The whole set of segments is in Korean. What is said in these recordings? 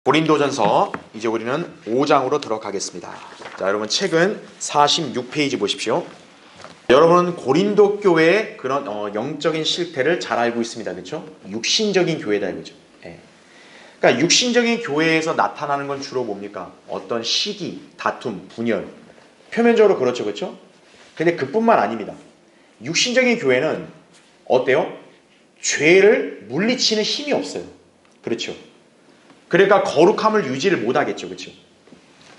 고린도전서 이제 우리는 5장으로 들어가겠습니다. 자, 여러분 책은 46페이지 보십시오. 여러분은 고린도 교회의 그런 영적인 실태를 잘 알고 있습니다. 그렇죠? 육신적인 교회다 이거죠. 예. 그러니까 육신적인 교회에서 나타나는 건 주로 뭡니까? 어떤 시기, 다툼, 분열. 표면적으로 그렇죠. 그렇죠? 근데 그뿐만 아닙니다. 육신적인 교회는 어때요? 죄를 물리치는 힘이 없어요. 그렇죠? 그러니까 거룩함을 유지를 못하겠죠. 그렇죠?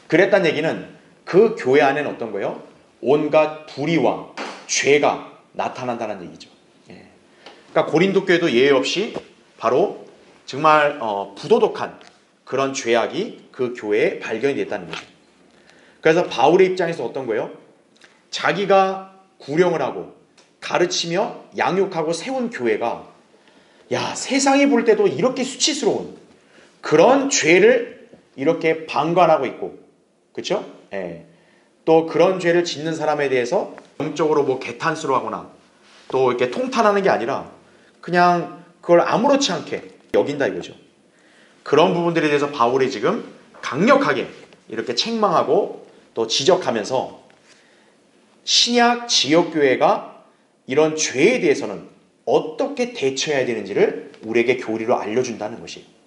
그랬단 얘기는 그 교회 안에는 어떤 거예요? 온갖 불의와 죄가 나타난다는 얘기죠. 예. 그러니까 고린도 교회도 예외 없이 바로 정말 부도덕한 그런 죄악이 그 교회에 발견이 됐다는 거죠. 그래서 바울의 입장에서 어떤 거예요? 자기가 구령을 하고 가르치며 양육하고 세운 교회가 세상이 볼 때도 이렇게 수치스러운 그런 죄를 이렇게 방관하고 있고, 그렇죠? 예. 또 그런 죄를 짓는 사람에 대해서 영적으로 개탄스러워하거나 또 이렇게 통탄하는 게 아니라 그냥 그걸 아무렇지 않게 여긴다 이거죠. 그런 부분들에 대해서 바울이 지금 강력하게 이렇게 책망하고 또 지적하면서 신약 지역교회가 이런 죄에 대해서는 어떻게 대처해야 되는지를 우리에게 교리로 알려준다는 것이에요.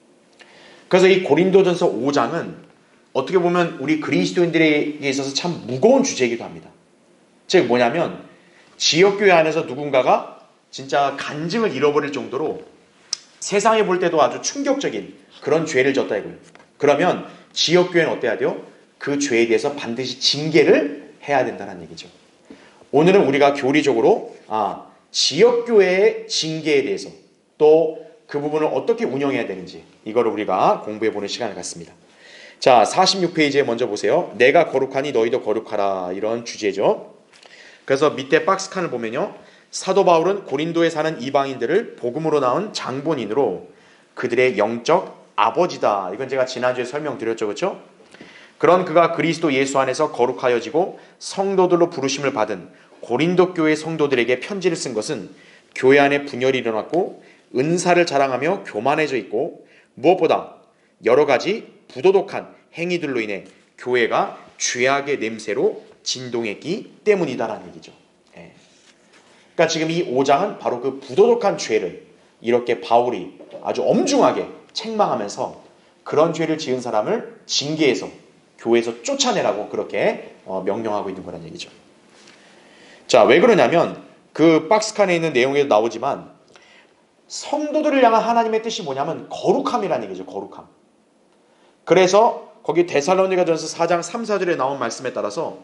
그래서 이 고린도전서 5장은 어떻게 보면 우리 그리스도인들에게 있어서 참 무거운 주제이기도 합니다. 즉 뭐냐면 지역교회 안에서 누군가가 진짜 간증을 잃어버릴 정도로 세상에 볼 때도 아주 충격적인 그런 죄를 졌다 이거예요. 그러면 지역교회는 어때야 돼요? 그 죄에 대해서 반드시 징계를 해야 된다는 얘기죠. 오늘은 우리가 교리적으로 지역교회의 징계에 대해서 또 그 부분을 어떻게 운영해야 되는지 이거를 우리가 공부해보는 시간을 갖습니다. 자, 46페이지에 먼저 보세요. 내가 거룩하니 너희도 거룩하라, 이런 주제죠. 그래서 밑에 박스칸을 보면요, 사도 바울은 고린도에 사는 이방인들을 복음으로 낳은 장본인으로 그들의 영적 아버지다. 이건 제가 지난주에 설명드렸죠. 그렇죠? 그런 그가 그리스도 예수 안에서 거룩하여지고 성도들로 부르심을 받은 고린도 교회 성도들에게 편지를 쓴 것은 교회 안에 분열이 일어났고 은사를 자랑하며 교만해져 있고 무엇보다 여러 가지 부도덕한 행위들로 인해 교회가 죄악의 냄새로 진동했기 때문이다라는 얘기죠. 예. 그러니까 지금 이 5장은 바로 그 부도덕한 죄를 이렇게 바울이 아주 엄중하게 책망하면서 그런 죄를 지은 사람을 징계해서 교회에서 쫓아내라고 그렇게 명령하고 있는 거란 얘기죠. 자, 왜 그러냐면 그 박스칸에 있는 내용에도 나오지만 성도들을 향한 하나님의 뜻이 뭐냐면 거룩함이라는 얘기죠. 거룩함. 그래서 거기 데살로니가전서 4장 3, 4절에 나온 말씀에 따라서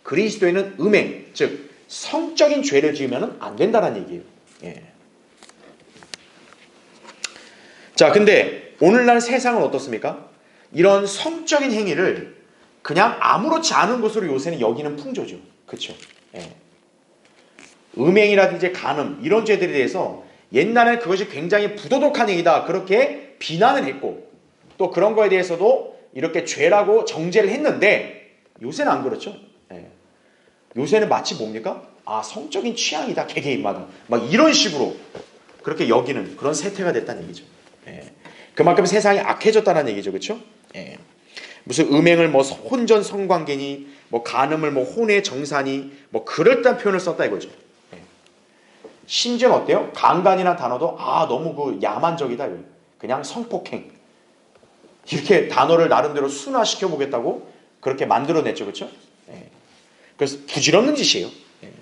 그리스도인은 음행, 즉 성적인 죄를 지으면 안 된다는 얘기예요. 예. 자, 근데 오늘날 세상은 어떻습니까? 이런 성적인 행위를 그냥 아무렇지 않은 것으로 요새는 여기는 풍조죠. 그렇죠? 예. 음행이라든지 간음 이런 죄들에 대해서 옛날에 그것이 굉장히 부도덕한 행위다 그렇게 비난을 했고 또 그런 거에 대해서도 이렇게 죄라고 정죄를 했는데 요새는 안 그렇죠. 예. 요새는 마치 뭡니까? 성적인 취향이다 개개인마다 막 이런 식으로 그렇게 여기는 그런 세태가 됐다는 얘기죠. 예. 그만큼 세상이 악해졌다는 얘기죠. 그렇죠? 예. 무슨 음행을 혼전 성관계니 간음을 혼의 정사니 그럴듯한 표현을 썼다 이거죠. 심지어는 어때요? 강간이라는 단어도 너무 야만적이다. 그냥 성폭행. 이렇게 단어를 나름대로 순화시켜 보겠다고 그렇게 만들어냈죠. 그렇죠? 예. 그래서 부질없는 짓이에요. 예.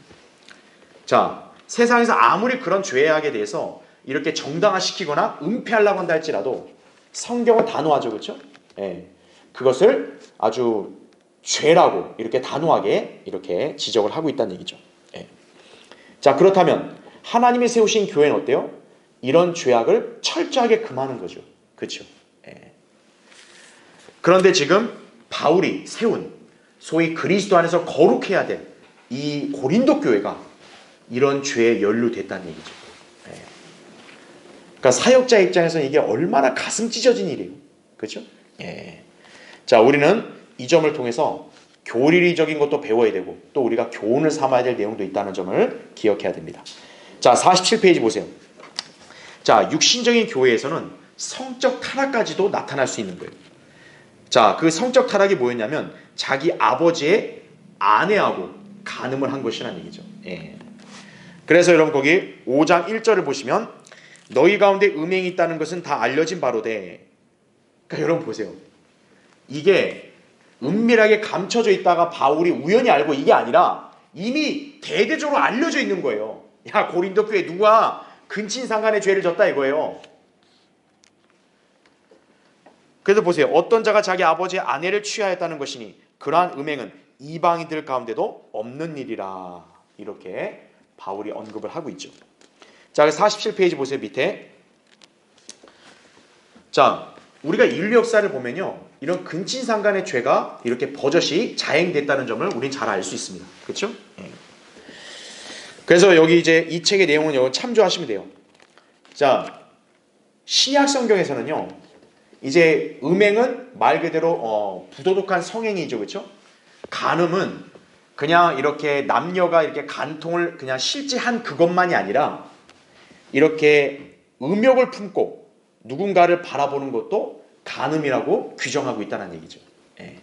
자, 세상에서 아무리 그런 죄악에 대해서 이렇게 정당화시키거나 은폐하려고 한다 할지라도 성경은 단호하죠. 그렇죠? 예. 그것을 아주 죄라고 이렇게 단호하게 이렇게 지적을 하고 있다는 얘기죠. 예. 자, 그렇다면 하나님이 세우신 교회는 어때요? 이런 죄악을 철저하게 금하는 거죠. 그렇죠? 예. 그런데 지금 바울이 세운 소위 그리스도 안에서 거룩해야 될 이 고린도 교회가 이런 죄에 연루됐다는 얘기죠. 예. 그러니까 사역자 입장에서는 이게 얼마나 가슴 찢어진 일이에요. 그렇죠? 예. 자, 우리는 이 점을 통해서 교리적인 것도 배워야 되고 또 우리가 교훈을 삼아야 될 내용도 있다는 점을 기억해야 됩니다. 자, 47페이지 보세요. 자, 육신적인 교회에서는 성적 타락까지도 나타날 수 있는 거예요. 자, 그 성적 타락이 뭐였냐면 자기 아버지의 아내하고 간음을 한 것이라는 얘기죠. 예. 그래서 여러분 거기 5장 1절을 보시면 너희 가운데 음행이 있다는 것은 다 알려진 바로되. 그러니까 여러분 보세요. 이게 은밀하게 감춰져 있다가 바울이 우연히 알고 이게 아니라 이미 대대적으로 알려져 있는 거예요. 야, 고린도 교회 누가 근친상간의 죄를 졌다 이거예요. 그래서 보세요. 어떤 자가 자기 아버지의 아내를 취하였다는 것이니 그러한 음행은 이방인들 가운데도 없는 일이라. 이렇게 바울이 언급을 하고 있죠. 자, 47페이지 보세요. 밑에. 자, 우리가 인류 역사를 보면요, 이런 근친상간의 죄가 이렇게 버젓이 자행됐다는 점을 우리는 잘 알 수 있습니다. 그렇죠? 예. 그래서 여기 이제 이 책의 내용은 여기 참조하시면 돼요. 자, 신약 성경에서는요, 이제 음행은 말 그대로 부도덕한 성행이죠, 그렇죠? 간음은 그냥 이렇게 남녀가 이렇게 간통을 그냥 실제 한 그것만이 아니라 이렇게 음욕을 품고 누군가를 바라보는 것도 간음이라고 규정하고 있다는 얘기죠. 예.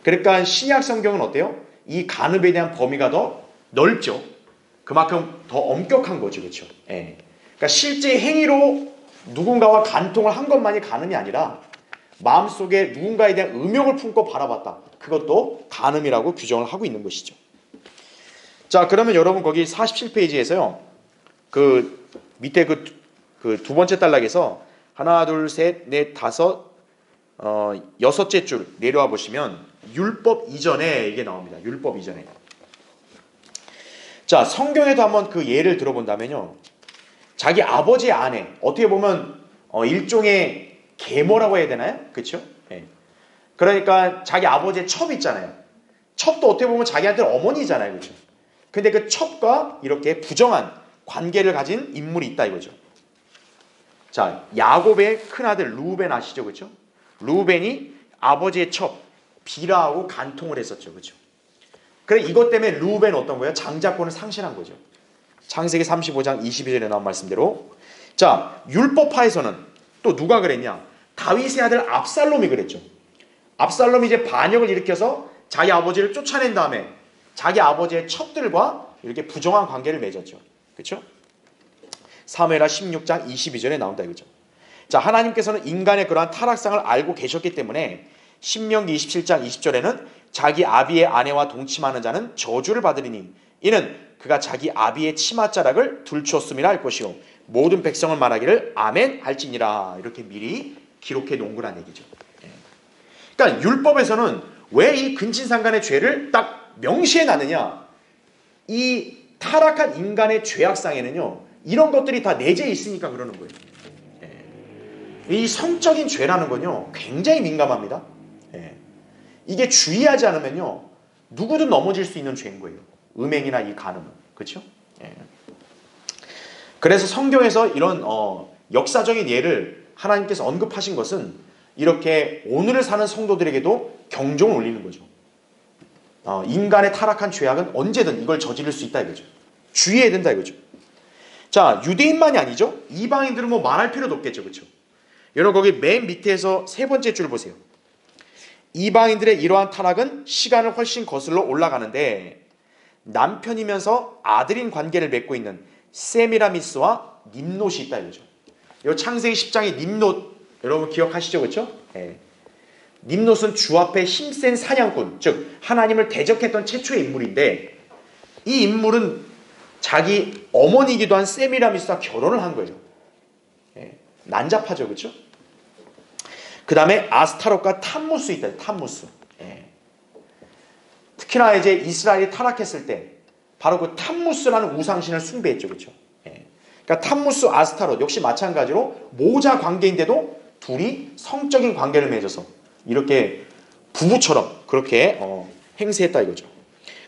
그러니까 신약 성경은 어때요? 이 간음에 대한 범위가 더 넓죠. 그만큼 더 엄격한 거죠, 그렇죠? 예. 그러니까 실제 행위로 누군가와 간통을 한 것만이 간음이 아니라 마음속에 누군가에 대한 음욕을 품고 바라봤다. 그것도 간음이라고 규정을 하고 있는 것이죠. 자, 그러면 여러분 거기 47페이지에서요. 그 밑에 그 두 번째 단락에서 하나, 둘, 셋, 넷, 다섯, 여섯째 줄 내려와 보시면 율법 이전에 이게 나옵니다. 율법 이전에. 자, 성경에도 한번 그 예를 들어본다면요. 자기 아버지의 아내, 어떻게 보면 일종의 계모라고 해야 되나요? 그렇죠? 예. 그러니까 자기 아버지의 첩 있잖아요. 첩도 어떻게 보면 자기한테는 어머니잖아요. 그렇죠? 근데 그 첩과 이렇게 부정한 관계를 가진 인물이 있다 이거죠. 자, 야곱의 큰아들 루벤 아시죠? 그렇죠? 루벤이 아버지의 첩 비라하고 간통을 했었죠. 그렇죠? 그래 이것 때문에 루벤 어떤 거예요? 장자권을 상실한 거죠. 창세기 35장 22절에 나온 말씀대로. 자, 율법파에서는 또 누가 그랬냐? 다윗의 아들 압살롬이 그랬죠. 압살롬이 이제 반역을 일으켜서 자기 아버지를 쫓아낸 다음에 자기 아버지의 첩들과 이렇게 부정한 관계를 맺었죠. 그렇죠? 사무엘하 16장 22절에 나온다 이거죠. 자, 하나님께서는 인간의 그러한 타락상을 알고 계셨기 때문에 신명기 27장 20절에는 자기 아비의 아내와 동침하는 자는 저주를 받으리니 이는 그가 자기 아비의 치맛자락을 들추었음이라 할 것이요 모든 백성을 말하기를 아멘 할지니라. 이렇게 미리 기록해 놓은 거란 얘기죠. 그러니까 율법에서는 왜 이 근친상간의 죄를 딱 명시해 놨느냐? 이 타락한 인간의 죄악상에는요, 이런 것들이 다 내재해 있으니까 그러는 거예요. 이 성적인 죄라는 건요, 굉장히 민감합니다. 이게 주의하지 않으면요, 누구든 넘어질 수 있는 죄인 거예요. 음행이나 이 간음은. 그렇죠? 그래서 성경에서 이런 역사적인 예를 하나님께서 언급하신 것은 이렇게 오늘을 사는 성도들에게도 경종을 울리는 거죠. 인간의 타락한 죄악은 언제든 이걸 저지를 수 있다 이거죠. 주의해야 된다 이거죠. 자, 유대인만이 아니죠. 이방인들은 뭐 말할 필요도 없겠죠. 그렇죠? 여러분 거기 맨 밑에서 세 번째 줄 보세요. 이방인들의 이러한 타락은 시간을 훨씬 거슬러 올라가는데 남편이면서 아들인 관계를 맺고 있는 세미라미스와 님롯이 있다 이거죠. 이 창세기 10장의 님롯 여러분 기억하시죠? 그렇죠? 님롯은 주 앞에 힘센 사냥꾼, 즉 하나님을 대적했던 최초의 인물인데 이 인물은 자기 어머니이기도 한 세미라미스와 결혼을 한 거예요. 난잡하죠, 그렇죠? 그 다음에 아스타롯과 탐무스 있다. 탐무스. 특히나 이제 이스라엘이 타락했을 때 바로 그 탐무스라는 우상신을 숭배했죠, 그렇죠? 그러니까 탐무스, 아스타롯 역시 마찬가지로 모자 관계인데도 둘이 성적인 관계를 맺어서 이렇게 부부처럼 그렇게 행세했다 이거죠.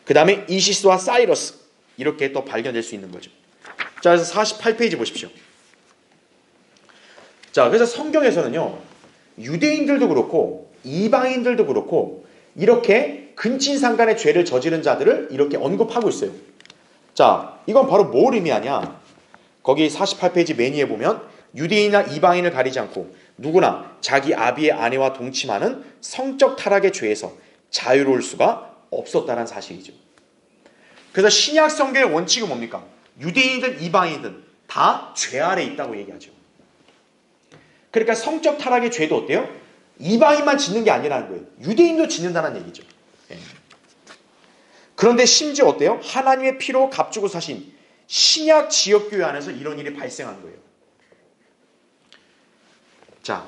그 다음에 이시스와 사이러스 이렇게 또 발견될 수 있는 거죠. 자, 그래서 48페이지 보십시오. 자, 그래서 성경에서는요, 유대인들도 그렇고 이방인들도 그렇고 이렇게 근친상간의 죄를 저지른 자들을 이렇게 언급하고 있어요. 자, 이건 바로 뭘 의미하냐? 거기 48페이지 맨 위에 보면 유대인이나 이방인을 가리지 않고 누구나 자기 아비의 아내와 동침하는 성적 타락의 죄에서 자유로울 수가 없었다는 사실이죠. 그래서 신약 성경의 원칙은 뭡니까? 유대인이든 이방인이든 다 죄 아래 있다고 얘기하죠. 그러니까 성적 타락의 죄도 어때요? 이방인만 짓는 게 아니라는 거예요. 유대인도 짓는다는 얘기죠. 그런데 심지어 어때요? 하나님의 피로 값주고 사신 신약 지역교회 안에서 이런 일이 발생한 거예요. 자,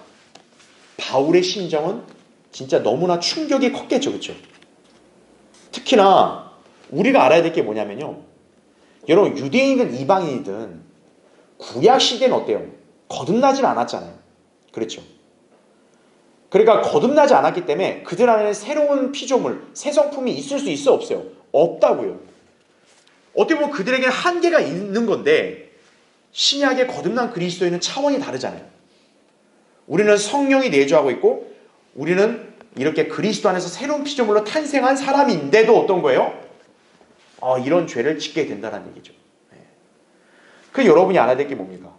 바울의 심정은 진짜 너무나 충격이 컸겠죠. 그렇죠? 특히나 우리가 알아야 될 게 뭐냐면요. 여러분, 유대인이든 이방인이든 구약 시대는 어때요? 거듭나질 않았잖아요. 그렇죠? 그러니까 거듭나지 않았기 때문에 그들 안에는 새로운 피조물, 새 성품이 있을 수 있어 없어요? 없다고요. 어떻게 보면 그들에게는 한계가 있는 건데 신약의 거듭난 그리스도인은 차원이 다르잖아요. 우리는 성령이 내주하고 있고 우리는 이렇게 그리스도 안에서 새로운 피조물로 탄생한 사람인데도 어떤 거예요? 이런 죄를 짓게 된다는 얘기죠. 그 여러분이 알아야 될 게 뭡니까?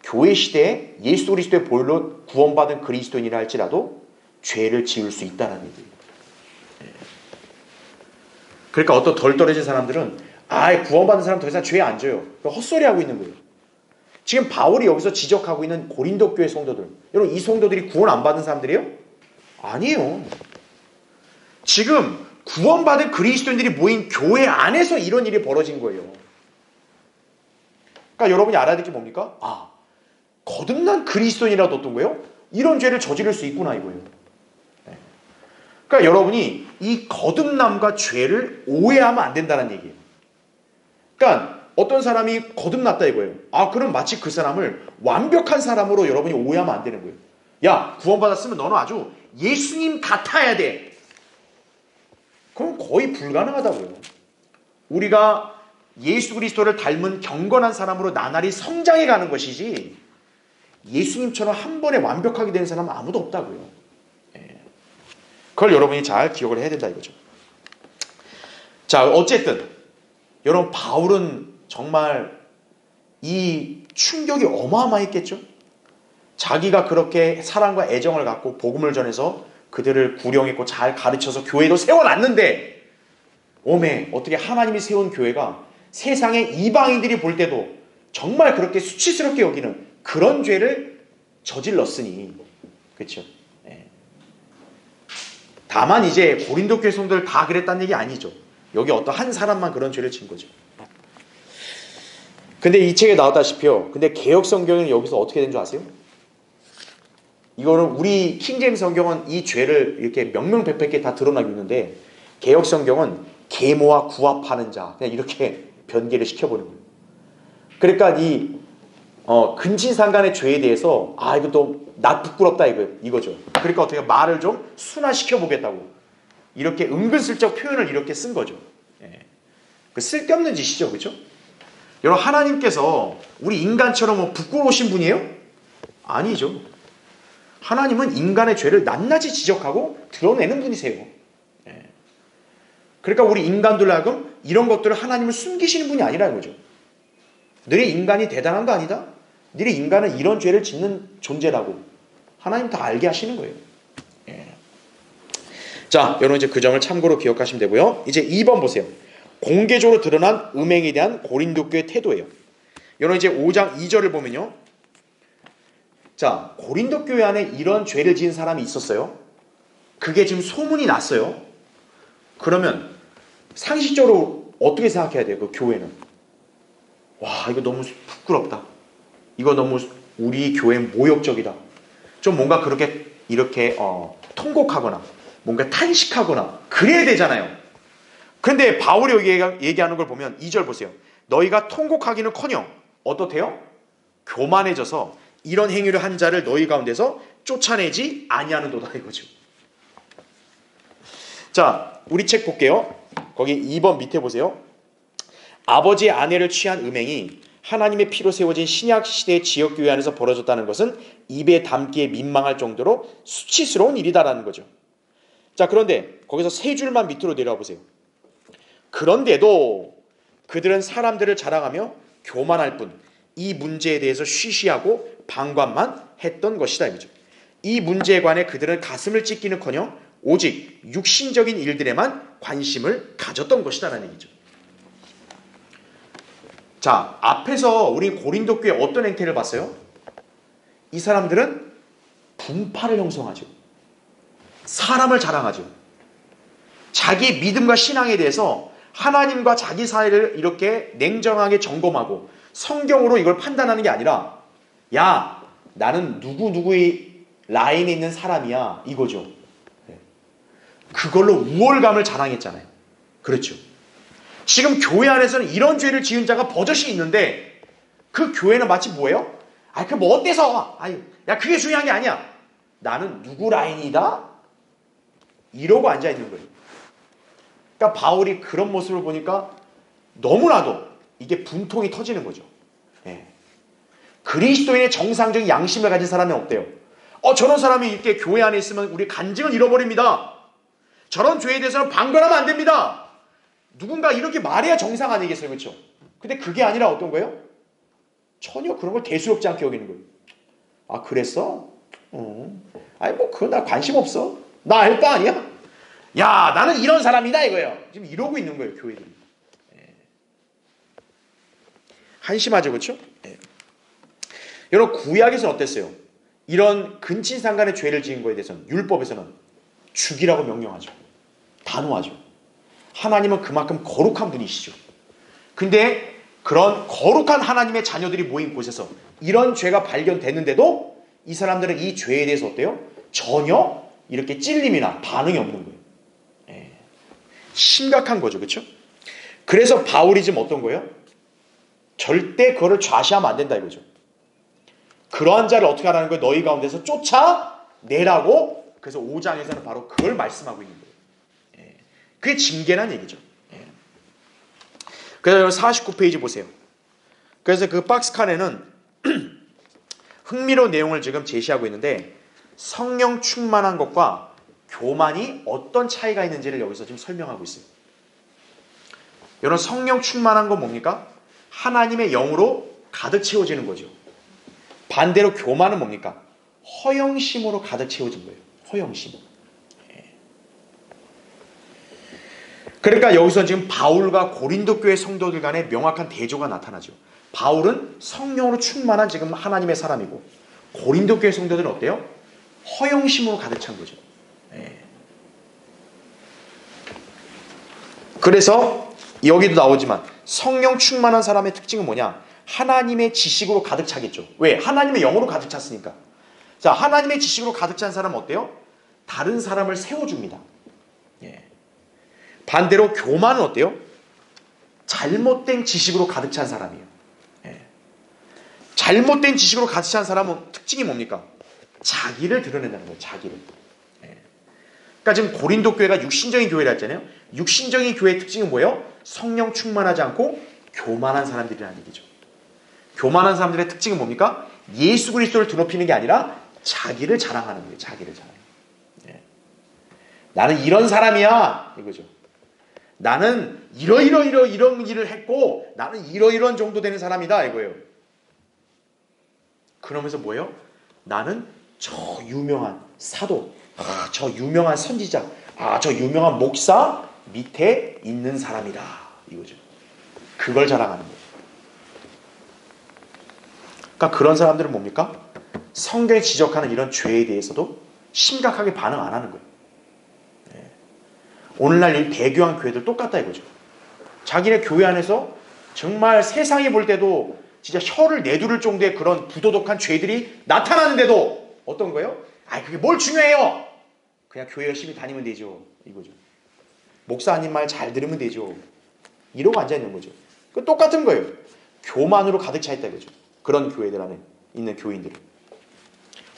교회 시대에 예수 그리스도의 보혈로 구원받은 그리스도인이라 할지라도 죄를 지을 수 있다는 얘기예요. 그러니까 어떤 덜 떨어진 사람들은 구원받은 사람 더 이상 죄 안 져요. 헛소리하고 있는 거예요. 지금 바울이 여기서 지적하고 있는 고린도 교회 성도들, 여러분 이 성도들이 구원 안 받은 사람들이에요? 아니에요. 지금 구원받은 그리스도인들이 모인 교회 안에서 이런 일이 벌어진 거예요. 그러니까 여러분이 알아야 될 게 뭡니까? 거듭난 그리스도인이라도 어떤 거예요? 이런 죄를 저지를 수 있구나 이거예요. 그러니까 여러분이 이 거듭남과 죄를 오해하면 안 된다는 얘기예요. 그러니까 어떤 사람이 거듭났다 이거예요. 그럼 마치 그 사람을 완벽한 사람으로 여러분이 오해하면 안 되는 거예요. 야, 구원받았으면 너는 아주 예수님 같아야 돼. 그럼 거의 불가능하다고요. 우리가 예수 그리스도를 닮은 경건한 사람으로 나날이 성장해 가는 것이지 예수님처럼 한 번에 완벽하게 된 사람은 아무도 없다고요. 그걸 여러분이 잘 기억을 해야 된다 이거죠. 자, 어쨌든 여러분 바울은 정말 이 충격이 어마어마했겠죠. 자기가 그렇게 사랑과 애정을 갖고 복음을 전해서 그들을 구령했고 잘 가르쳐서 교회도 세워놨는데 어떻게 하나님이 세운 교회가 세상의 이방인들이 볼 때도 정말 그렇게 수치스럽게 여기는 그런 죄를 저질렀으니, 그렇죠? 다만 이제 고린도 교회 성도들 다 그랬다는 얘기 아니죠. 여기 어떤 한 사람만 그런 죄를 진 거죠. 근데 이 책에 나왔다시피요. 근데 개역 성경은 여기서 어떻게 된 줄 아세요? 이거는 우리 킹제임스 성경은 이 죄를 이렇게 명명백백하게 다 드러나고 있는데 개역 성경은 계모와 구합하는 자 그냥 이렇게 변개를 시켜보는 거예요. 그러니까 이 근친상간의 죄에 대해서 이것도 나 부끄럽다 이거죠. 그러니까 어떻게 말을 좀 순화시켜 보겠다고 이렇게 은근슬쩍 표현을 이렇게 쓴 거죠. 그 쓸데없는 짓이죠, 그렇죠? 여러분 하나님께서 우리 인간처럼 부끄러우신 분이에요? 아니죠. 하나님은 인간의 죄를 낱낱이 지적하고 드러내는 분이세요. 그러니까 우리 인간들로 하여금 이런 것들을 하나님을 숨기시는 분이 아니라는 거죠. 너희 인간이 대단한 거 아니다? 너희 인간은 이런 죄를 짓는 존재라고 하나님 다 알게 하시는 거예요. 자, 여러분 이제 그 점을 참고로 기억하시면 되고요. 이제 2번 보세요. 공개적으로 드러난 음행에 대한 고린도 교의 태도예요. 여러분 이제 5장 2절을 보면요. 자, 고린도 교회 안에 이런 죄를 지은 사람이 있었어요. 그게 지금 소문이 났어요. 그러면 상식적으로 어떻게 생각해야 돼요? 그 교회는. 이거 너무 부끄럽다. 이거 너무 우리 교회 모욕적이다. 좀 뭔가 그렇게 이렇게 통곡하거나 뭔가 탄식하거나 그래야 되잖아요. 그런데 바울이 여기 얘기하는 걸 보면 2절 보세요. 너희가 통곡하기는커녕 어떻대요? 교만해져서 이런 행위를 한 자를 너희 가운데서 쫓아내지 아니하는도다 이거죠. 자, 우리 책 볼게요. 거기 2번 밑에 보세요. 아버지의 아내를 취한 음행이 하나님의 피로 세워진 신약 시대의 지역교회 안에서 벌어졌다는 것은 입에 담기에 민망할 정도로 수치스러운 일이다라는 거죠. 자, 그런데 거기서 세 줄만 밑으로 내려와 보세요. 그런데도 그들은 사람들을 자랑하며 교만할 뿐 이 문제에 대해서 쉬쉬하고 방관만 했던 것이다 이거죠. 이 문제에 관해 그들은 가슴을 찢기는커녕 오직 육신적인 일들에만 관심을 가졌던 것이다라는 얘기죠. 자, 앞에서 우리 고린도 교회 어떤 행태를 봤어요? 이 사람들은 분파를 형성하죠. 사람을 자랑하죠. 자기 믿음과 신앙에 대해서 하나님과 자기 사이를 이렇게 냉정하게 점검하고 성경으로 이걸 판단하는 게 아니라, 야, 나는 누구누구의 라인에 있는 사람이야, 이거죠. 그걸로 우월감을 자랑했잖아요. 그렇죠. 지금 교회 안에서는 이런 죄를 지은 자가 버젓이 있는데 그 교회는 마치 뭐예요? 그 뭐 어때서? 야, 그게 중요한 게 아니야. 나는 누구 라인이다? 이러고 앉아있는 거예요. 그러니까 바울이 그런 모습을 보니까 너무나도 이게 분통이 터지는 거죠. 그리스도인의 정상적인 양심을 가진 사람은 어때요? 저런 사람이 이렇게 교회 안에 있으면 우리 간증을 잃어버립니다. 저런 죄에 대해서는 방관하면 안 됩니다. 누군가 이렇게 말해야 정상 아니겠어요? 그렇죠? 근데 그게 아니라 어떤 거예요? 전혀 그런 걸 대수롭지 않게 여기는 거예요. 그랬어? 그건 나 관심 없어. 나 알 바 아니야? 야, 나는 이런 사람이다 이거예요. 지금 이러고 있는 거예요, 교회들이. 한심하죠, 그렇죠? 여러분, 구약에서는 어땠어요? 이런 근친상간의 죄를 지은 거에 대해서는 율법에서는 죽이라고 명령하죠. 단호하죠. 하나님은 그만큼 거룩한 분이시죠. 근데 그런 거룩한 하나님의 자녀들이 모인 곳에서 이런 죄가 발견됐는데도 이 사람들은 이 죄에 대해서 어때요? 전혀 이렇게 찔림이나 반응이 없는 거예요. 심각한 거죠. 그렇죠? 그래서 바울이 지금 어떤 거예요? 절대 그거를 좌시하면 안 된다 이거죠. 그러한 자를 어떻게 하라는 거예요? 너희 가운데서 쫓아내라고. 그래서 5장에서는 바로 그걸 말씀하고 있는 거예요. 그게 징계란 얘기죠. 그래서 49페이지 보세요. 그래서 그 박스칸에는 흥미로운 내용을 지금 제시하고 있는데, 성령 충만한 것과 교만이 어떤 차이가 있는지를 여기서 지금 설명하고 있어요. 여러분, 성령 충만한 건 뭡니까? 하나님의 영으로 가득 채워지는 거죠. 반대로 교만은 뭡니까? 허영심으로 가득 채워진 거예요. 허영심. 그러니까 여기서 지금 바울과 고린도 교회 성도들 간의 명확한 대조가 나타나죠. 바울은 성령으로 충만한 지금 하나님의 사람이고, 고린도 교회 성도들은 어때요? 허영심으로 가득 찬 거죠. 그래서 여기도 나오지만 성령 충만한 사람의 특징은 뭐냐? 하나님의 지식으로 가득 차겠죠. 왜? 하나님의 영으로 가득 찼으니까. 자, 하나님의 지식으로 가득 찬 사람은 어때요? 다른 사람을 세워줍니다. 반대로 교만은 어때요? 잘못된 지식으로 가득 찬 사람이에요. 잘못된 지식으로 가득 찬 사람은 특징이 뭡니까? 자기를 드러낸다는 거예요. 자기를. 그러니까 지금 고린도 교회가 육신적인 교회라 했잖아요. 육신적인 교회의 특징은 뭐예요? 성령 충만하지 않고 교만한 사람들이라는 얘기죠. 교만한 사람들의 특징은 뭡니까? 예수 그리스도를 드높이는 게 아니라 자기를 자랑하는 거예요. 자기를 자랑. 나는 이런 사람이야 이거죠. 나는 이런 일을 했고 나는 이런 정도 되는 사람이다 이거예요. 그러면서 뭐예요? 나는 저 유명한 사도, 저 유명한 선지자, 저 유명한 목사 밑에 있는 사람이다 이거죠. 그걸 자랑하는 거예요. 그러니까 그런 사람들은 뭡니까? 성경에 지적하는 이런 죄에 대해서도 심각하게 반응 안 하는 거예요. 오늘날 이 대교한 교회들 똑같다 이거죠. 자기네 교회 안에서 정말 세상이 볼 때도 진짜 혀를 내두를 정도의 그런 부도덕한 죄들이 나타나는데도 어떤 거예요? 그게 뭘 중요해요? 그냥 교회 열심히 다니면 되죠 이거죠. 목사님 말 잘 들으면 되죠. 이러고 앉아있는 거죠. 그 똑같은 거예요. 교만으로 가득 차 있다 이거죠. 그런 교회들 안에 있는 교인들은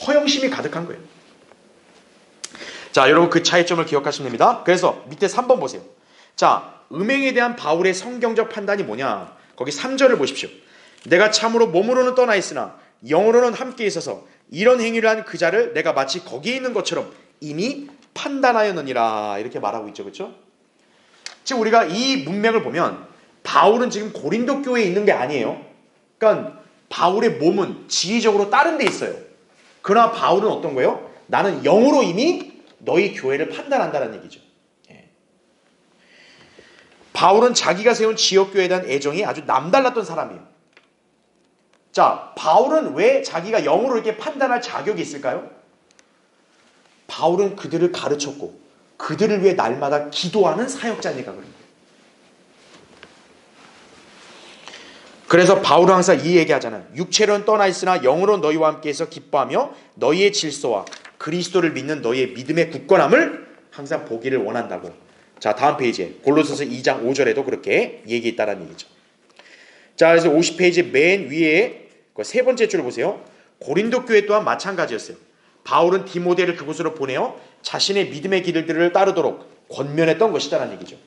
허영심이 가득한 거예요. 자, 여러분 그 차이점을 기억하시면 됩니다. 그래서 밑에 3번 보세요. 자, 음행에 대한 바울의 성경적 판단이 뭐냐? 거기 3절을 보십시오. 내가 참으로 몸으로는 떠나 있으나 영으로는 함께 있어서 이런 행위를 한 그 자를 내가 마치 거기에 있는 것처럼 이미 판단하였느니라 이렇게 말하고 있죠. 그렇죠? 지금 우리가 이 문맥을 보면 바울은 지금 고린도 교회에 있는 게 아니에요. 그러니까 바울의 몸은 지리적으로 다른 데 있어요. 그러나 바울은 어떤 거예요? 나는 영으로 이미 너희 교회를 판단한다는 얘기죠. 예. 바울은 자기가 세운 지역교회에 대한 애정이 아주 남달랐던 사람이에요. 자, 바울은 왜 자기가 영으로 이렇게 판단할 자격이 있을까요? 바울은 그들을 가르쳤고 그들을 위해 날마다 기도하는 사역자니까 그런 거예요. 그래서 바울은 항상 이 얘기하잖아요. 육체로는 떠나 있으나 영으로 너희와 함께해서 기뻐하며 너희의 질서와 그리스도를 믿는 너희의 믿음의 굳건함을 항상 보기를 원한다고. 자, 다음 페이지에 골로새서 2장 5절에도 그렇게 얘기했다라는 얘기죠. 자, 그래서 50페이지 맨 위에 세 번째 줄을 보세요. 고린도 교회 또한 마찬가지였어요. 바울은 디모데를 그곳으로 보내어 자신의 믿음의 길들을 따르도록 권면했던 것이다라는 얘기죠.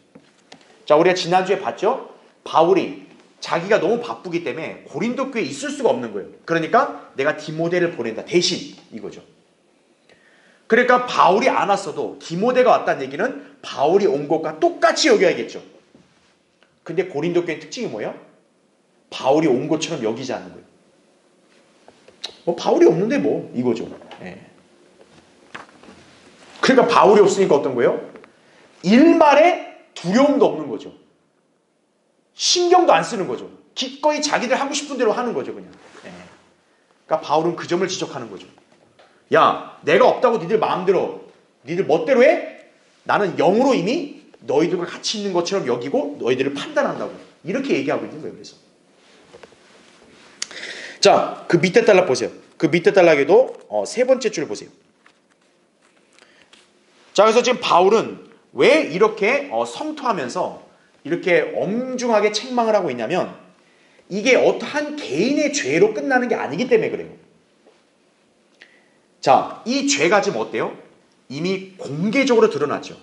자, 우리가 지난주에 봤죠? 바울이 자기가 너무 바쁘기 때문에 고린도 교회에 있을 수가 없는 거예요. 그러니까 내가 디모데를 보낸다. 대신 이거죠. 그러니까 바울이 안 왔어도 디모데가 왔다는 얘기는 바울이 온 것과 똑같이 여겨야겠죠. 근데 고린도 교회의 특징이 뭐예요? 바울이 온 것처럼 여기지 않는 거예요. 뭐 바울이 없는데 뭐 이거죠. 예. 그러니까 바울이 없으니까 어떤 거예요? 일말에 두려움도 없는 거죠. 신경도 안 쓰는 거죠. 기꺼이 자기들 하고 싶은 대로 하는 거죠, 그냥. 예. 그러니까 바울은 그 점을 지적하는 거죠. 야, 내가 없다고 니들 마음대로, 니들 멋대로 해? 나는 영으로 이미 너희들과 같이 있는 것처럼 여기고 너희들을 판단한다고. 이렇게 얘기하고 있는 거예요, 그래서. 자, 그 밑에 단락 보세요. 그 밑에 단락에도 세 번째 줄 보세요. 자, 그래서 지금 바울은 왜 이렇게 성토하면서 이렇게 엄중하게 책망을 하고 있냐면 이게 어떠한 개인의 죄로 끝나는 게 아니기 때문에 그래요. 자, 이 죄가 지금 어때요? 이미 공개적으로 드러났죠.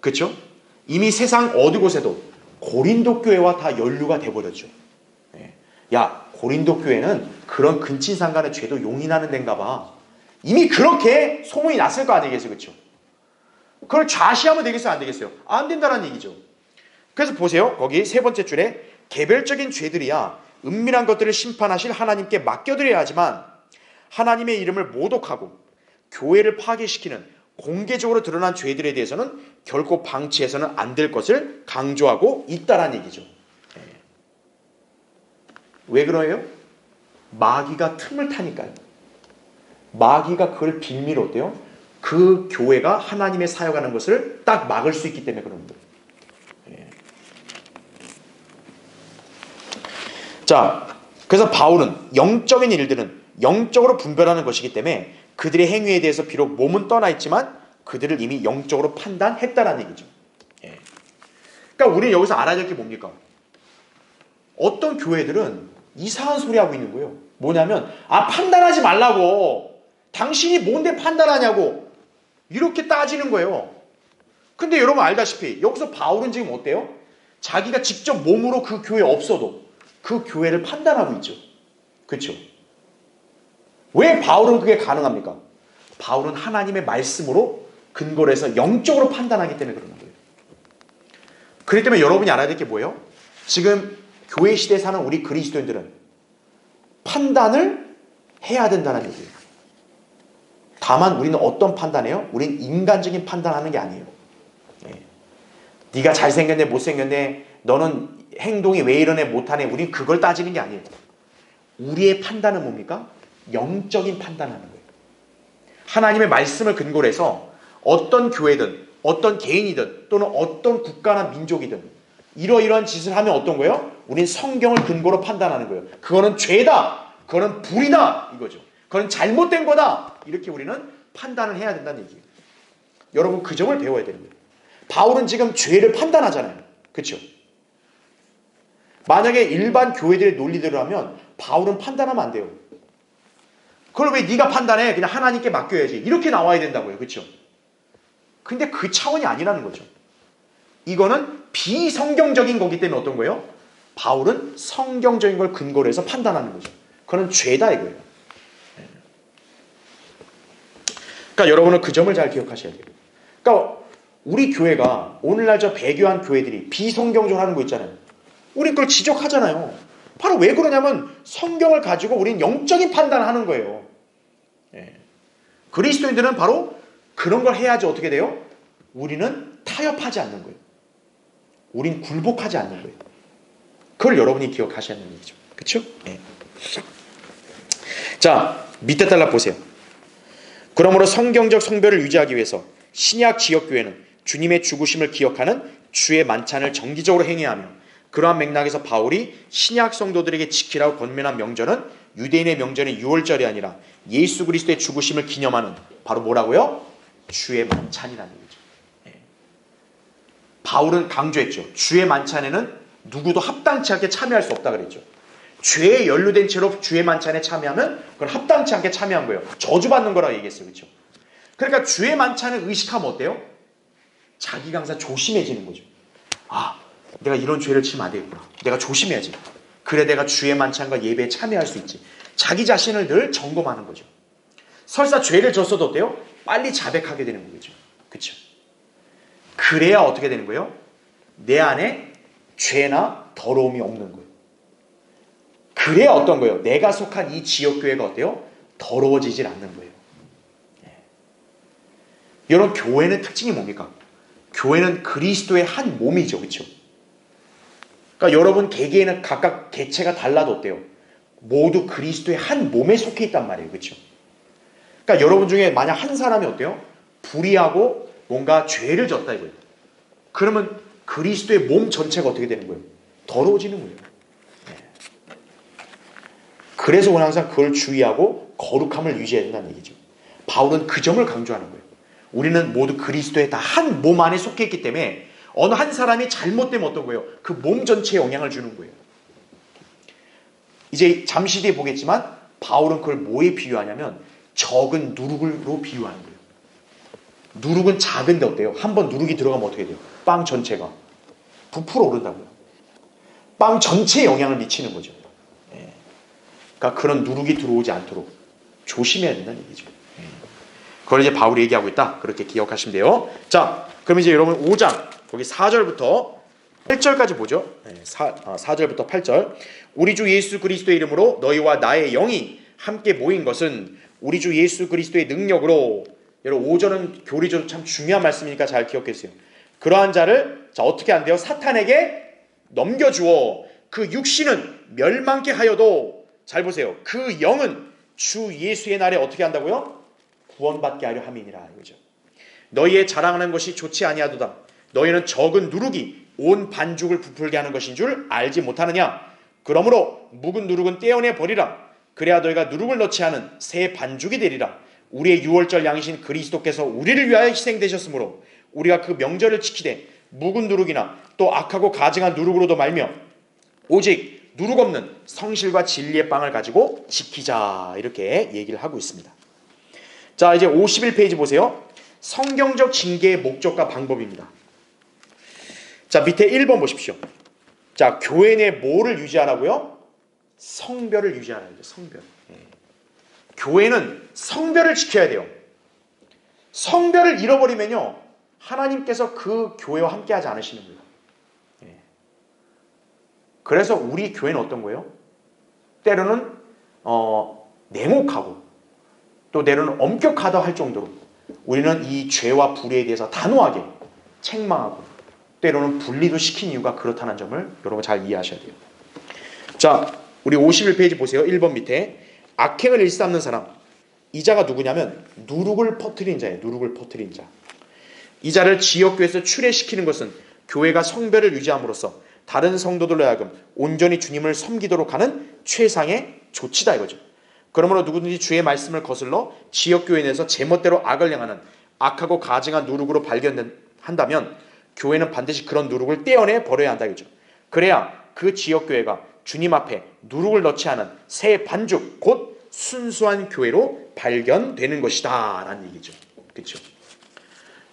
그렇죠? 이미 세상 어느 곳에도 고린도 교회와 다 연루가 돼버렸죠. 야, 고린도 교회는 그런 근친상간의 죄도 용인하는 데인가 봐. 이미 그렇게 소문이 났을 거 아니겠어요, 그렇죠? 그걸 좌시하면 되겠어요, 안 되겠어요? 안 된다는 얘기죠. 그래서 보세요. 거기 세 번째 줄에 개별적인 죄들이야 은밀한 것들을 심판하실 하나님께 맡겨드려야 하지만 하나님의 이름을 모독하고 교회를 파괴시키는 공개적으로 드러난 죄들에 대해서는 결코 방치해서는 안 될 것을 강조하고 있다라는 얘기죠. 왜 그래요? 마귀가 틈을 타니까요. 마귀가 그걸 빌미로 어때요? 그 교회가 하나님의 사역하는 것을 딱 막을 수 있기 때문에 그런 거예요. 자, 그래서 바울은 영적인 일들은 영적으로 분별하는 것이기 때문에 그들의 행위에 대해서 비록 몸은 떠나 있지만 그들을 이미 영적으로 판단했다라는 얘기죠. 그러니까 우리는 여기서 알아야 될 게 뭡니까? 어떤 교회들은 이상한 소리 하고 있는 거예요. 뭐냐면 판단하지 말라고. 당신이 뭔데 판단하냐고. 이렇게 따지는 거예요. 근데 여러분 알다시피 여기서 바울은 지금 어때요? 자기가 직접 몸으로 그 교회에 없어도 그 교회를 판단하고 있죠. 그렇죠? 왜 바울은 그게 가능합니까? 바울은 하나님의 말씀으로 근거를 해서 영적으로 판단하기 때문에 그러는 거예요. 그렇기 때문에 여러분이 알아야 될 게 뭐예요? 지금 교회 시대에 사는 우리 그리스도인들은 판단을 해야 된다는 얘기예요. 다만 우리는 어떤 판단해요? 우리는 인간적인 판단하는 게 아니에요. 네가 잘생겼네 못생겼네 너는 행동이 왜 이러네 못하네 우린 그걸 따지는 게 아니에요. 우리의 판단은 뭡니까? 영적인 판단하는 거예요. 하나님의 말씀을 근거로 해서 어떤 교회든 어떤 개인이든 또는 어떤 국가나 민족이든 이러이러한 짓을 하면 어떤 거예요? 우린 성경을 근거로 판단하는 거예요. 그거는 죄다. 그거는 불이다. 이거죠. 그건 잘못된 거다. 이렇게 우리는 판단을 해야 된다는 얘기예요. 여러분 그 점을 배워야 되는 거예요. 바울은 지금 죄를 판단하잖아요. 그렇죠? 만약에 일반 교회들의 논리대로 하면 바울은 판단하면 안 돼요. 그걸 왜 네가 판단해? 그냥 하나님께 맡겨야지. 이렇게 나와야 된다고요. 그렇죠? 근데 그 차원이 아니라는 거죠. 이거는 비성경적인 거기 때문에 어떤 거예요? 바울은 성경적인 걸 근거로 해서 판단하는 거죠. 그건 죄다 이거예요. 그러니까 여러분은 그 점을 잘 기억하셔야 돼요. 그러니까 우리 교회가 오늘날 저 배교한 교회들이 비성경적으로 하는 거 있잖아요. 우리 그걸 지적하잖아요. 바로 왜 그러냐면 성경을 가지고 우리는 영적인 판단을 하는 거예요. 예. 그리스도인들은 바로 그런 걸 해야지 어떻게 돼요? 우리는 타협하지 않는 거예요. 우린 굴복하지 않는 거예요. 그걸 여러분이 기억하셔야 하는 얘기죠. 그렇죠? 네. 자, 밑에 달라 보세요. 그러므로 성경적 성별을 유지하기 위해서 신약 지역교회는 주님의 죽으심을 기억하는 주의 만찬을 정기적으로 행해야 하며, 그러한 맥락에서 바울이 신약 성도들에게 지키라고 권면한 명절은 유대인의 명절인 유월절이 아니라 예수 그리스도의 죽으심을 기념하는 바로 뭐라고요? 주의 만찬이라는 얘기죠. 네. 바울은 강조했죠. 주의 만찬에는 누구도 합당치 않게 참여할 수 없다 그랬죠. 죄에 연루된 채로 주의 만찬에 참여하면 그건 합당치 않게 참여한 거예요. 저주받는 거라고 얘기했어요. 그렇죠? 그러니까 주의 만찬을 의식하면 어때요? 자기가 항상 조심해지는 거죠. 아, 내가 이런 죄를 치면 안 되겠구나. 내가 조심해야지. 그래 내가 주의 만찬과 예배에 참여할 수 있지. 자기 자신을 늘 점검하는 거죠. 설사 죄를 졌어도 어때요? 빨리 자백하게 되는 거죠. 그렇죠? 그래야 어떻게 되는 거예요? 내 안에 죄나 더러움이 없는 거예요. 그래야 어떤 거예요? 내가 속한 이 지역교회가 어때요? 더러워지질 않는 거예요. 여러분, 교회는 특징이 뭡니까? 교회는 그리스도의 한 몸이죠. 그렇죠? 그러니까 여러분 개개인은 각각 개체가 달라도 어때요? 모두 그리스도의 한 몸에 속해 있단 말이에요. 그렇죠? 그러니까 여러분 중에 만약 한 사람이 어때요? 불의하고 뭔가 죄를 졌다 이거예요. 그러면 그리스도의 몸 전체가 어떻게 되는 거예요? 더러워지는 거예요. 그래서 우리는 항상 그걸 주의하고 거룩함을 유지해야 된다는 얘기죠. 바울은 그 점을 강조하는 거예요. 우리는 모두 그리스도의 다 한 몸 안에 속해 있기 때문에 어느 한 사람이 잘못되면 어떤 거예요? 그 몸 전체에 영향을 주는 거예요. 이제 잠시 뒤에 보겠지만 바울은 그걸 뭐에 비유하냐면 적은 누룩으로 비유하는 거예요. 누룩은 작은데 어때요? 한번 누룩이 들어가면 어떻게 돼요? 빵 전체가 부풀어 오른다고요. 빵 전체에 영향을 미치는 거죠. 그러니까 그런 누룩이 들어오지 않도록 조심해야 된다는 얘기죠. 그걸 이제 바울이 얘기하고 있다. 그렇게 기억하시면 돼요. 자, 그럼 이제 여러분 5장 거기 4절부터 8절까지 보죠. 4절부터 8절. 우리 주 예수 그리스도의 이름으로 너희와 나의 영이 함께 모인 것은 우리 주 예수 그리스도의 능력으로. 여러분 5절은 교리적으로 참 중요한 말씀이니까 잘 기억해주세요. 그러한 자를 어떻게 한대요? 사탄에게 넘겨주어 그 육신은 멸망케 하여도, 잘 보세요, 그 영은 주 예수의 날에 어떻게 한다고요? 구원받게 하려 함이니라 이거죠. 너희의 자랑하는 것이 좋지 아니하도다. 너희는 적은 누룩이 온 반죽을 부풀게 하는 것인 줄 알지 못하느냐. 그러므로 묵은 누룩은 떼어내 버리라. 그래야 너희가 누룩을 넣지 않은 새 반죽이 되리라. 우리의 유월절 양이신 그리스도께서 우리를 위하여 희생되셨으므로 우리가 그 명절을 지키되 묵은 누룩이나 또 악하고 가증한 누룩으로도 말며 오직 누룩 없는 성실과 진리의 빵을 가지고 지키자. 이렇게 얘기를 하고 있습니다. 자, 이제 51페이지 보세요. 성경적 징계의 목적과 방법입니다. 자, 밑에 1번 보십시오. 자, 교회 내 뭐를 유지하라고요? 성별을 유지하라고요. 성별. 교회는 성별을 지켜야 돼요. 성별을 잃어버리면요, 하나님께서 그 교회와 함께하지 않으시는 거예요. 그래서 우리 교회는 어떤 거예요? 때로는 냉혹하고 또 때로는 엄격하다 할 정도로 우리는 이 죄와 불의에 대해서 단호하게 책망하고 때로는 분리도 시킨 이유가 그렇다는 점을 여러분 잘 이해하셔야 돼요. 자, 우리 51페이지 보세요. 1번 밑에 악행을 일삼는 사람, 이 자가 누구냐면 누룩을 퍼뜨린 자예요. 누룩을 퍼뜨린 자. 이 자를 지역교회에서 출애시키는 것은 교회가 성별을 유지함으로써 다른 성도들로 하여금 온전히 주님을 섬기도록 하는 최상의 조치다 이거죠. 그러므로 누구든지 주의 말씀을 거슬러 지역교회 내에서 제멋대로 악을 행하는 악하고 가증한 누룩으로 발견한다면 교회는 반드시 그런 누룩을 떼어내 버려야 한다 이거죠. 그래야 그 지역교회가 주님 앞에 누룩을 넣지 않은 새 반죽, 곧 순수한 교회로 발견되는 것이다 라는 얘기죠. 그렇죠?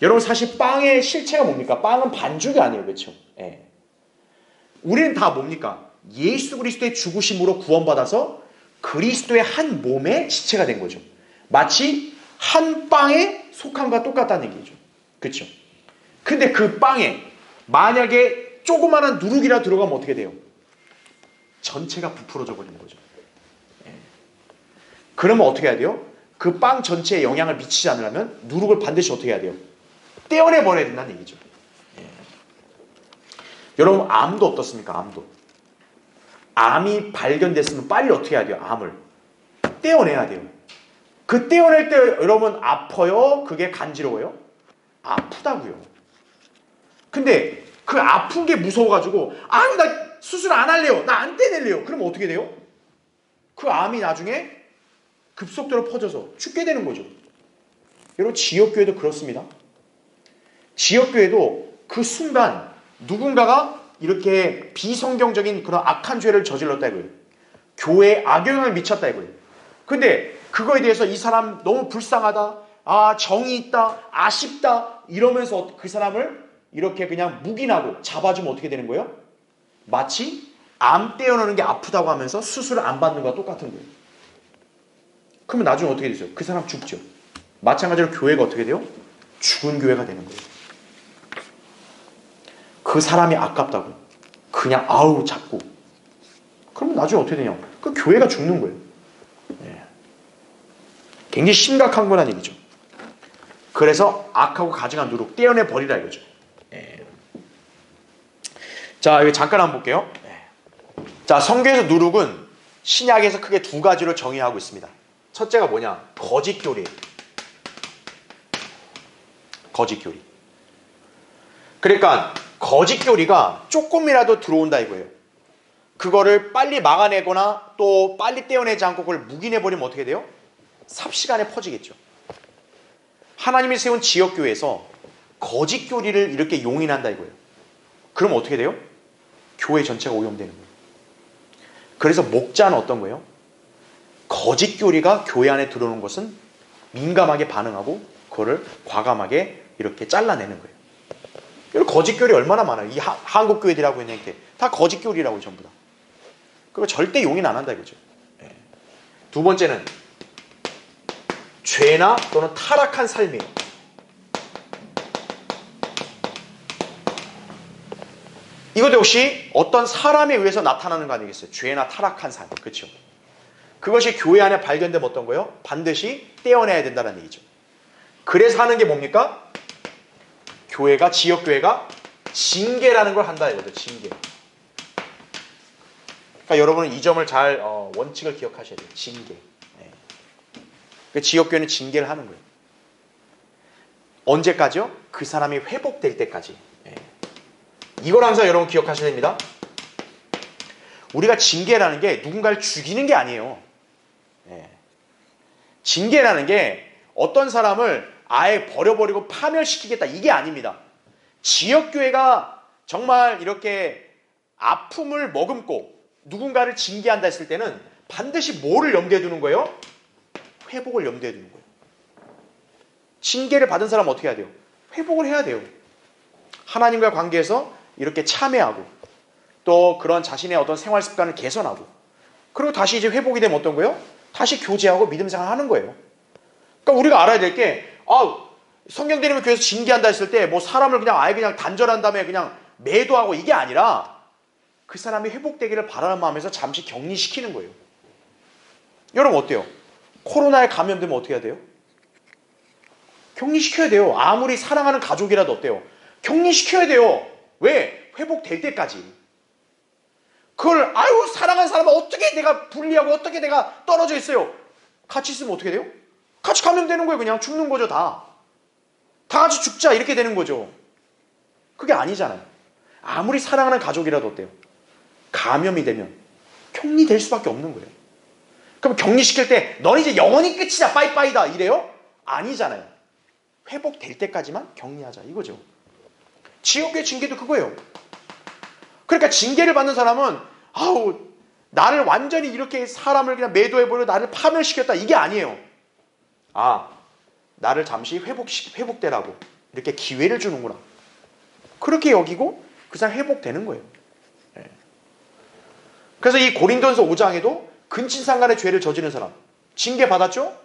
여러분, 사실 빵의 실체가 뭡니까? 빵은 반죽이 아니에요. 그렇죠? 예. 우리는 다 뭡니까? 예수 그리스도의 죽으심으로 구원받아서 그리스도의 한 몸의 지체가 된 거죠. 마치 한 빵에 속함과 똑같다는 얘기죠. 그렇죠? 근데 그 빵에 만약에 조그마한 누룩이라 들어가면 어떻게 돼요? 전체가 부풀어져 버리는 거죠. 그러면 어떻게 해야 돼요? 그 빵 전체에 영향을 미치지 않으려면 누룩을 반드시 어떻게 해야 돼요? 떼어내 버려야 된다는 얘기죠. 예. 여러분 암도 어떻습니까? 암도. 암이 발견됐으면 빨리 어떻게 해야 돼요? 암을 떼어내야 돼요. 그 떼어낼 때 여러분 아파요? 그게 간지러워요? 아프다고요. 근데 그 아픈 게 무서워가지고 아유 나 수술 안 할래요. 나 안 떼낼래요. 그럼 어떻게 돼요? 그 암이 나중에 급속도로 퍼져서 죽게 되는 거죠. 여러분 지역교회도 그렇습니다. 지역교회도 그 순간 누군가가 이렇게 비성경적인 그런 악한 죄를 저질렀다 이거예요. 교회에 악영향을 미쳤다 이거예요. 근데 그거에 대해서 이 사람 너무 불쌍하다, 아 정이 있다, 아쉽다 이러면서 그 사람을 이렇게 그냥 묵인하고 잡아주면 어떻게 되는 거예요? 마치 암 떼어내는 게 아프다고 하면서 수술을 안 받는 거와 똑같은 거예요. 그러면 나중에 어떻게 되죠? 그 사람 죽죠. 마찬가지로 교회가 어떻게 돼요? 죽은 교회가 되는 거예요. 그 사람이 아깝다고 그냥 아우 잡고 그러면 나중에 어떻게 되냐? 그 교회가 죽는 거예요. 예. 굉장히 심각한 거란 얘기죠. 그래서 악하고 가증한 누룩 떼어내 버리라 이거죠. 예. 자, 여기 잠깐 한번 볼게요. 예. 자, 성경에서 누룩은 신약에서 크게 두 가지로 정의하고 있습니다. 첫째가 뭐냐? 거짓 교리. 거짓 교리. 그러니까 거짓 교리가 조금이라도 들어온다 이거예요. 그거를 빨리 막아내거나 또 빨리 떼어내지 않고 그걸 묵인해버리면 어떻게 돼요? 삽시간에 퍼지겠죠. 하나님이 세운 지역교회에서 거짓 교리를 이렇게 용인한다 이거예요. 그럼 어떻게 돼요? 교회 전체가 오염되는 거예요. 그래서 목자는 어떤 거예요? 거짓 교리가 교회 안에 들어오는 것은 민감하게 반응하고 그거를 과감하게 이렇게 잘라내는 거예요. 거짓 교리 얼마나 많아요. 이 한국 교회들하고 있는 게 다 거짓 교리라고 전부 다. 그거 절대 용인 안 한다 이거죠. 예. 두 번째는 죄나 또는 타락한 삶이에요. 이것도 역시 어떤 사람에 의해서 나타나는 거 아니겠어요? 죄나 타락한 삶. 그렇죠? 그것이 교회 안에 발견되면 어떤 거예요? 반드시 떼어내야 된다는 얘기죠. 그래서 하는 게 뭡니까? 교회가, 지역교회가 징계라는 걸 한다 이거죠. 징계. 그러니까 여러분은 이 점을 잘 원칙을 기억하셔야 돼요. 징계. 네. 그 지역교회는 징계를 하는 거예요. 언제까지요? 그 사람이 회복될 때까지. 네. 이걸 항상 여러분 기억하셔야 됩니다. 우리가 징계라는 게 누군가를 죽이는 게 아니에요. 네. 징계라는 게 어떤 사람을 아예 버려버리고 파멸시키겠다 이게 아닙니다. 지역교회가 정말 이렇게 아픔을 머금고 누군가를 징계한다 했을 때는 반드시 뭐를 염두에 두는 거예요? 회복을 염두에 두는 거예요. 징계를 받은 사람은 어떻게 해야 돼요? 회복을 해야 돼요. 하나님과 관계에서 이렇게 참회하고 또 그런 자신의 어떤 생활 습관을 개선하고 그리고 다시 이제 회복이 되면 어떤 거예요? 다시 교제하고 믿음 생활하는 거예요. 그러니까 우리가 알아야 될 게 성경대리면 교회에서 징계한다 했을 때 뭐 사람을 그냥 아예 그냥 단절한 다음에 그냥 매도하고 이게 아니라 그 사람이 회복되기를 바라는 마음에서 잠시 격리시키는 거예요. 여러분 어때요? 코로나에 감염되면 어떻게 해야 돼요? 격리시켜야 돼요. 아무리 사랑하는 가족이라도 어때요? 격리시켜야 돼요. 왜? 회복될 때까지. 그걸 사랑하는 사람은 어떻게 내가 분리하고 어떻게 내가 떨어져 있어요? 같이 있으면 어떻게 돼요? 같이 감염되는 거예요. 그냥 죽는 거죠. 다 같이 죽자 이렇게 되는 거죠. 그게 아니잖아요. 아무리 사랑하는 가족이라도 어때요? 감염이 되면 격리될 수밖에 없는 거예요. 그럼 격리시킬 때 넌 이제 영원히 끝이다 빠이빠이다 이래요? 아니잖아요. 회복될 때까지만 격리하자 이거죠. 지옥의 징계도 그거예요. 그러니까 징계를 받는 사람은 나를 완전히 이렇게 사람을 그냥 매도해버리고 나를 파멸시켰다 이게 아니에요. 나를 잠시 회복되라고 이렇게 기회를 주는구나. 그렇게 여기고 그 사람 회복되는 거예요. 네. 그래서 이 고린도전서 5장에도 근친상간의 죄를 저지른 사람 징계 받았죠?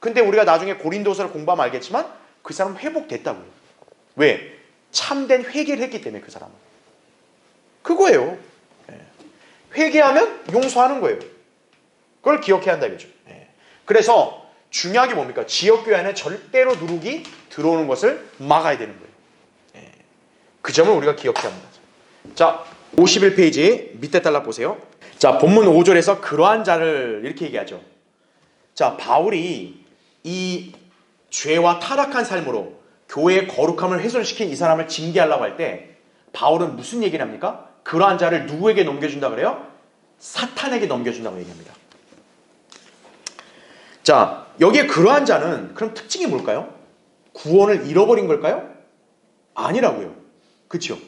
근데 우리가 나중에 고린도서를 공부하면 알겠지만 그 사람은 회복됐다고요. 왜? 참된 회개를 했기 때문에 그 사람은. 그거예요. 네. 회개하면 용서하는 거예요. 그걸 기억해야 한다 이거죠. 네. 그래서 중요한 게 뭡니까? 지역교회 안에 절대로 누룩이 들어오는 것을 막아야 되는 거예요. 예. 그 점을 우리가 기억해야 합니다. 자, 51페이지 밑에 달락 보세요. 자, 본문 5절에서 그러한 자를 이렇게 얘기하죠. 자, 바울이 이 죄와 타락한 삶으로 교회의 거룩함을 훼손시킨 이 사람을 징계하려고 할 때 바울은 무슨 얘기를 합니까? 그러한 자를 누구에게 넘겨준다 그래요? 사탄에게 넘겨준다고 얘기합니다. 자, 여기에 그러한 자는 그럼 특징이 뭘까요? 구원을 잃어버린 걸까요? 아니라고요. 그렇죠?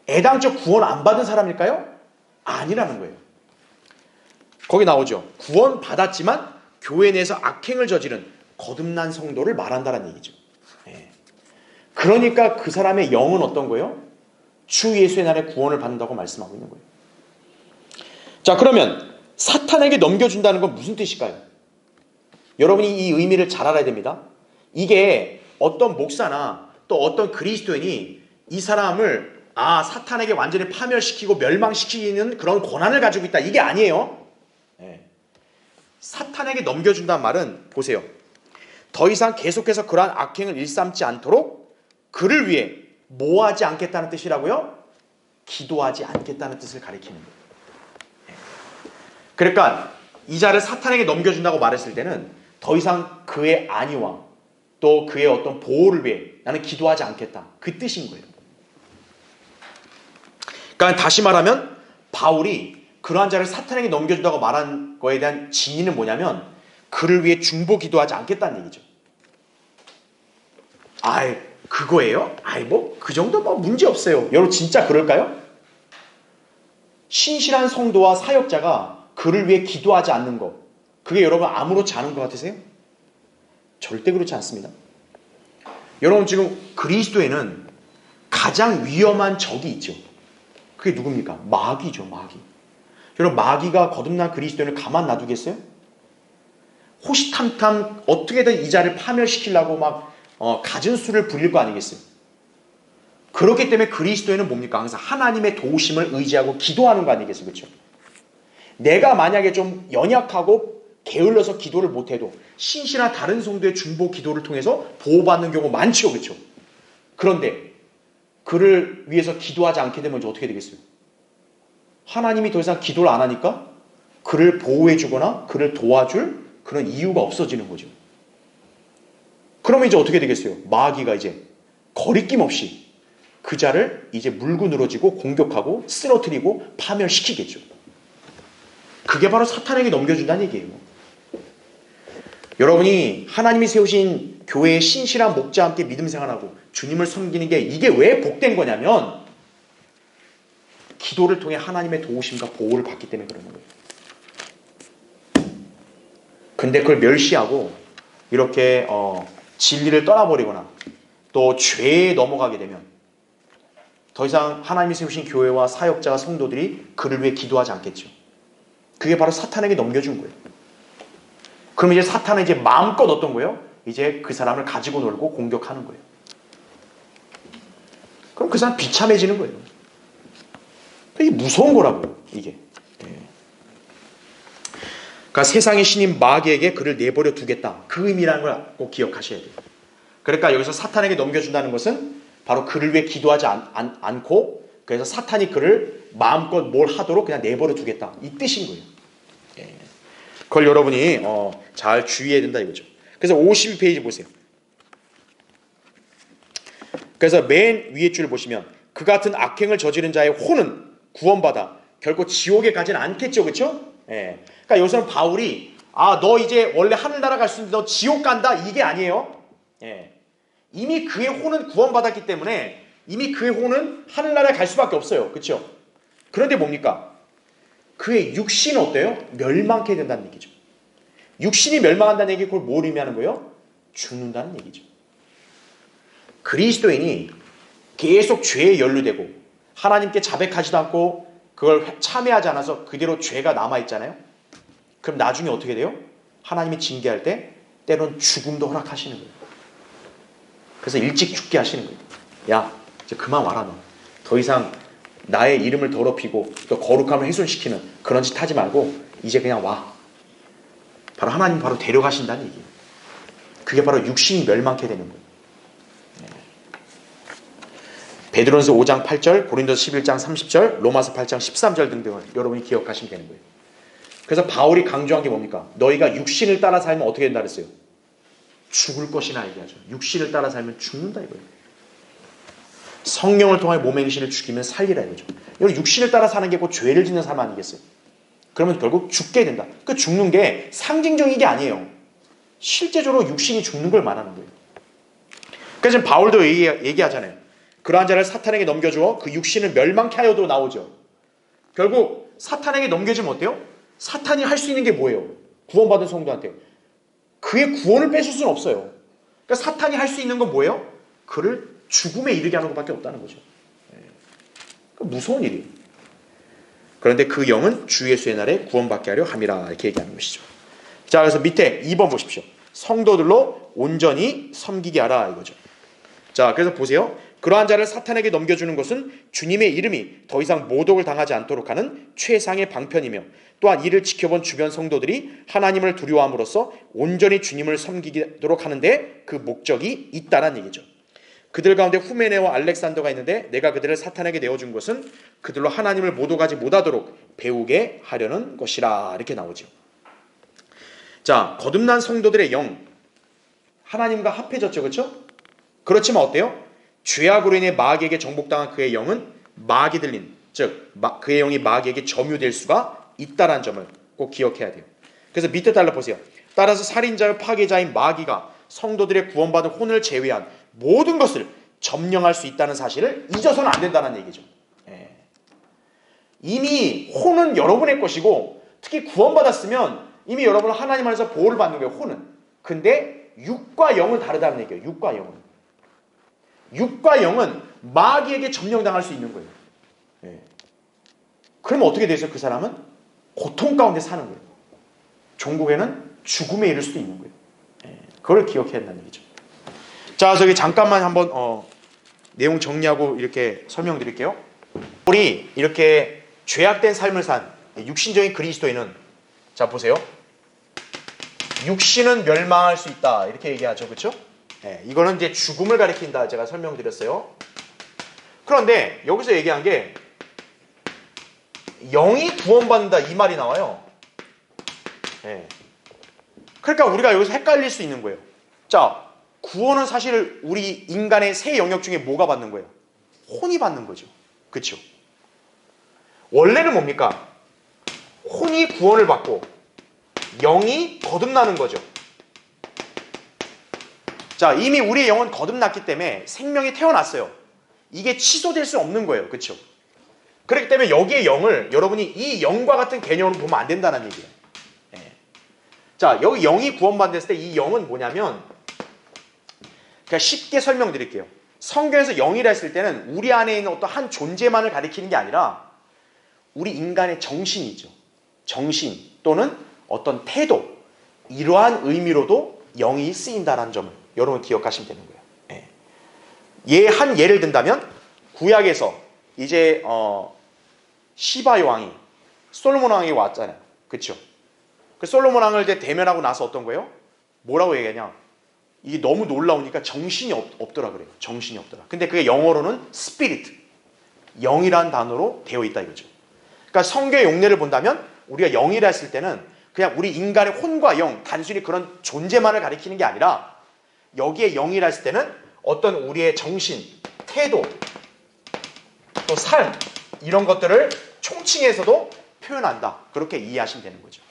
애당초 구원 안 받은 사람일까요? 아니라는 거예요. 거기 나오죠. 구원 받았지만 교회 내에서 악행을 저지른 거듭난 성도를 말한다는 얘기죠. 예. 그러니까 그 사람의 영은 어떤 거예요? 주 예수의 날에 구원을 받는다고 말씀하고 있는 거예요. 자, 그러면 사탄에게 넘겨준다는 건 무슨 뜻일까요? 여러분이 이 의미를 잘 알아야 됩니다. 이게 어떤 목사나 또 어떤 그리스도인이 이 사람을 사탄에게 완전히 파멸시키고 멸망시키는 그런 권한을 가지고 있다, 이게 아니에요. 네. 사탄에게 넘겨준다는 말은 보세요. 더 이상 계속해서 그러한 악행을 일삼지 않도록 그를 위해 뭐 하지 않겠다는 뜻이라고요? 기도하지 않겠다는 뜻을 가리키는 거예요. 네. 그러니까 이 자를 사탄에게 넘겨준다고 말했을 때는 더 이상 그의 안위와 또 그의 어떤 보호를 위해 나는 기도하지 않겠다, 그 뜻인 거예요. 그러니까 다시 말하면 바울이 그러한 자를 사탄에게 넘겨준다고 말한 거에 대한 진의는 뭐냐면 그를 위해 중보 기도하지 않겠다는 얘기죠. 그거예요? 그 정도 문제 없어요. 여러분 진짜 그럴까요? 신실한 성도와 사역자가 그를 위해 기도하지 않는 것, 그게 여러분 아무렇지 않은 것 같으세요? 절대 그렇지 않습니다. 여러분 지금 그리스도에는 가장 위험한 적이 있죠. 그게 누굽니까? 마귀죠, 마귀. 여러분 마귀가 거듭난 그리스도인을 가만 놔두겠어요? 호시탐탐 어떻게든 이 자를 파멸시키려고 갖은 수를 부릴 거 아니겠어요? 그렇기 때문에 그리스도인은 뭡니까? 항상 하나님의 도우심을 의지하고 기도하는 거 아니겠어요? 그렇죠? 내가 만약에 좀 연약하고 게을러서 기도를 못해도 신실한 다른 성도의 중보 기도를 통해서 보호받는 경우 많죠. 그렇죠? 그런데 그를 위해서 기도하지 않게 되면 이제 어떻게 되겠어요? 하나님이 더 이상 기도를 안 하니까 그를 보호해주거나 그를 도와줄 그런 이유가 없어지는 거죠. 그러면 이제 어떻게 되겠어요? 마귀가 이제 거리낌 없이 그 자를 이제 물고 늘어지고 공격하고 쓰러뜨리고 파멸시키겠죠. 그게 바로 사탄에게 넘겨준다는 얘기예요. 여러분이 하나님이 세우신 교회의 신실한 목자와 함께 믿음 생활하고 주님을 섬기는 게 이게 왜 복된 거냐면 기도를 통해 하나님의 도우심과 보호를 받기 때문에 그러는 거예요. 근데 그걸 멸시하고 이렇게 진리를 떠나버리거나 또 죄에 넘어가게 되면 더 이상 하나님이 세우신 교회와 사역자와 성도들이 그를 위해 기도하지 않겠죠. 그게 바로 사탄에게 넘겨준 거예요. 그럼 이제 사탄은 이제 마음껏 어떤 거예요? 이제 그 사람을 가지고 놀고 공격하는 거예요. 그럼 그 사람 비참해지는 거예요. 이게 무서운 거라고요, 이게. 그러니까 세상의 신인 마귀에게 그를 내버려 두겠다. 그 의미라는 걸 꼭 기억하셔야 돼요. 그러니까 여기서 사탄에게 넘겨준다는 것은 바로 그를 위해 기도하지 않고 그래서 사탄이 그를 마음껏 뭘 하도록 그냥 내버려 두겠다, 이 뜻인 거예요. 그걸 여러분이 잘 주의해야 된다 이거죠. 그래서 52페이지 보세요. 그래서 맨 위에 줄 보시면 그 같은 악행을 저지른 자의 혼은 구원받아 결코 지옥에 가지는 않겠죠. 그렇죠? 그러니까 여기서는 바울이 너 이제 원래 하늘나라 갈 수 있는데 너 지옥 간다, 이게 아니에요. 이미 그의 혼은 구원받았기 때문에 이미 그의 혼은 하늘나라에 갈 수밖에 없어요. 그렇죠? 그런데 뭡니까? 그의 육신은 어때요? 멸망케 된다는 얘기죠. 육신이 멸망한다는 얘기, 그걸 뭘 의미하는 거예요? 죽는다는 얘기죠. 그리스도인이 계속 죄에 연루되고 하나님께 자백하지도 않고 그걸 참회하지 않아서 그대로 죄가 남아있잖아요. 그럼 나중에 어떻게 돼요? 하나님이 징계할 때 때론 죽음도 허락하시는 거예요. 그래서 일찍 죽게 하시는 거예요. 야, 이제 그만 와라 너. 더 이상 나의 이름을 더럽히고 또 거룩함을 훼손시키는 그런 짓 하지 말고 이제 그냥 와. 바로 하나님 바로 데려가신다는 얘기예요. 그게 바로 육신이 멸망케 되는 거예요. 베드로전서 5장 8절, 고린도서 11장 30절, 로마서 8장 13절 등등을 여러분이 기억하시면 되는 거예요. 그래서 바울이 강조한 게 뭡니까? 너희가 육신을 따라 살면 어떻게 된다 그랬어요? 죽을 것이나 얘기하죠. 육신을 따라 살면 죽는다 이거예요. 성령을 통해 몸의 행실을 죽이면 살리라 이거죠. 여러분 육신을 따라 사는 게 곧 죄를 짓는 삶 아니겠어요? 그러면 결국 죽게 된다. 그 죽는 게 상징적인 게 아니에요. 실제적으로 육신이 죽는 걸 말하는 거예요. 그래서 지금 바울도 얘기하잖아요. 그러한 자를 사탄에게 넘겨주어 그 육신을 멸망케 하여도 나오죠. 결국 사탄에게 넘겨주면 어때요? 사탄이 할 수 있는 게 뭐예요? 구원받은 성도한테 그의 구원을 뺏을 수는 없어요. 그러니까 사탄이 할 수 있는 건 뭐예요? 그를 죽음에 이르게 하는 것밖에 없다는 거죠. 그러니까 무서운 일이에요. 그런데 그 영은 주 예수의 날에 구원받게 하려 함이라 이렇게 얘기하는 것이죠. 자, 그래서 밑에 2번 보십시오. 성도들로 온전히 섬기게 하라 이거죠. 자, 그래서 보세요. 그러한 자를 사탄에게 넘겨주는 것은 주님의 이름이 더 이상 모독을 당하지 않도록 하는 최상의 방편이며 또한 이를 지켜본 주변 성도들이 하나님을 두려워함으로써 온전히 주님을 섬기도록 하는데 그 목적이 있다는 얘기죠. 그들 가운데 후메네와 알렉산더가 있는데 내가 그들을 사탄에게 내어준 것은 그들로 하나님을 모독하지 못하도록 배우게 하려는 것이라 이렇게 나오죠. 자, 거듭난 성도들의 영 하나님과 합해졌죠. 그렇죠? 그렇지만 어때요? 죄악으로 인해 마귀에게 정복당한 그의 영은 마귀 들린, 즉 그의 영이 마귀에게 점유될 수가 있다는 점을 꼭 기억해야 돼요. 그래서 밑에 달라 보세요. 따라서 살인자요 파괴자인 마귀가 성도들의 구원받은 혼을 제외한 모든 것을 점령할 수 있다는 사실을 잊어서는 안 된다는 얘기죠. 이미 혼은 여러분의 것이고 특히 구원받았으면 이미 여러분은 하나님 안에서 보호를 받는 거예요. 혼은. 근데 육과 영은 다르다는 얘기예요. 육과 영은. 육과 영은 마귀에게 점령당할 수 있는 거예요. 그러면 어떻게 되죠? 그 사람은 고통 가운데 사는 거예요. 종국에는 죽음에 이를 수도 있는 거예요. 그걸 기억해야 한다는 얘기죠. 자, 저기 잠깐만 한번 내용 정리하고 이렇게 설명드릴게요. 우리 이렇게 죄악된 삶을 산 육신적인 그리스도인은 자 보세요. 육신은 멸망할 수 있다 이렇게 얘기하죠. 그렇죠? 이거는 이제 죽음을 가리킨다 제가 설명드렸어요. 그런데 여기서 얘기한 게 영이 구원받는다 이 말이 나와요. 그러니까 우리가 여기서 헷갈릴 수 있는 거예요. 자, 구원은 사실 우리 인간의 세 영역 중에 뭐가 받는 거예요? 혼이 받는 거죠. 그렇죠? 원래는 뭡니까? 혼이 구원을 받고 영이 거듭나는 거죠. 자, 이미 우리의 영은 거듭났기 때문에 생명이 태어났어요. 이게 취소될 수 없는 거예요. 그렇죠? 그렇기 때문에 여기의 영을 여러분이 이 영과 같은 개념으로 보면 안 된다는 얘기예요. 자, 여기 영이 구원받았을 때 이 영은 뭐냐면 그냥 쉽게 설명드릴게요. 성경에서 영이라 했을 때는 우리 안에 있는 어떤 한 존재만을 가리키는 게 아니라 우리 인간의 정신이죠. 정신 또는 어떤 태도 이러한 의미로도 영이 쓰인다는 점을 여러분 기억하시면 되는 거예요. 한 예를 든다면 구약에서 이제 시바 왕이 솔로몬 왕이 왔잖아요. 그렇죠? 그 솔로몬 왕을 이제 대면하고 나서 어떤 거예요? 뭐라고 얘기하냐? 이게 너무 놀라우니까 정신이 없더라 그래요. 정신이 없더라. 근데 그게 영어로는 스피리트, 영이라는 단어로 되어 있다 이거죠. 그러니까 성경의 용례를 본다면 우리가 영이라 했을 때는 그냥 우리 인간의 혼과 영, 단순히 그런 존재만을 가리키는 게 아니라 여기에 영이라 했을 때는 어떤 우리의 정신, 태도, 또 삶 이런 것들을 총칭해서도 표현한다. 그렇게 이해하시면 되는 거죠.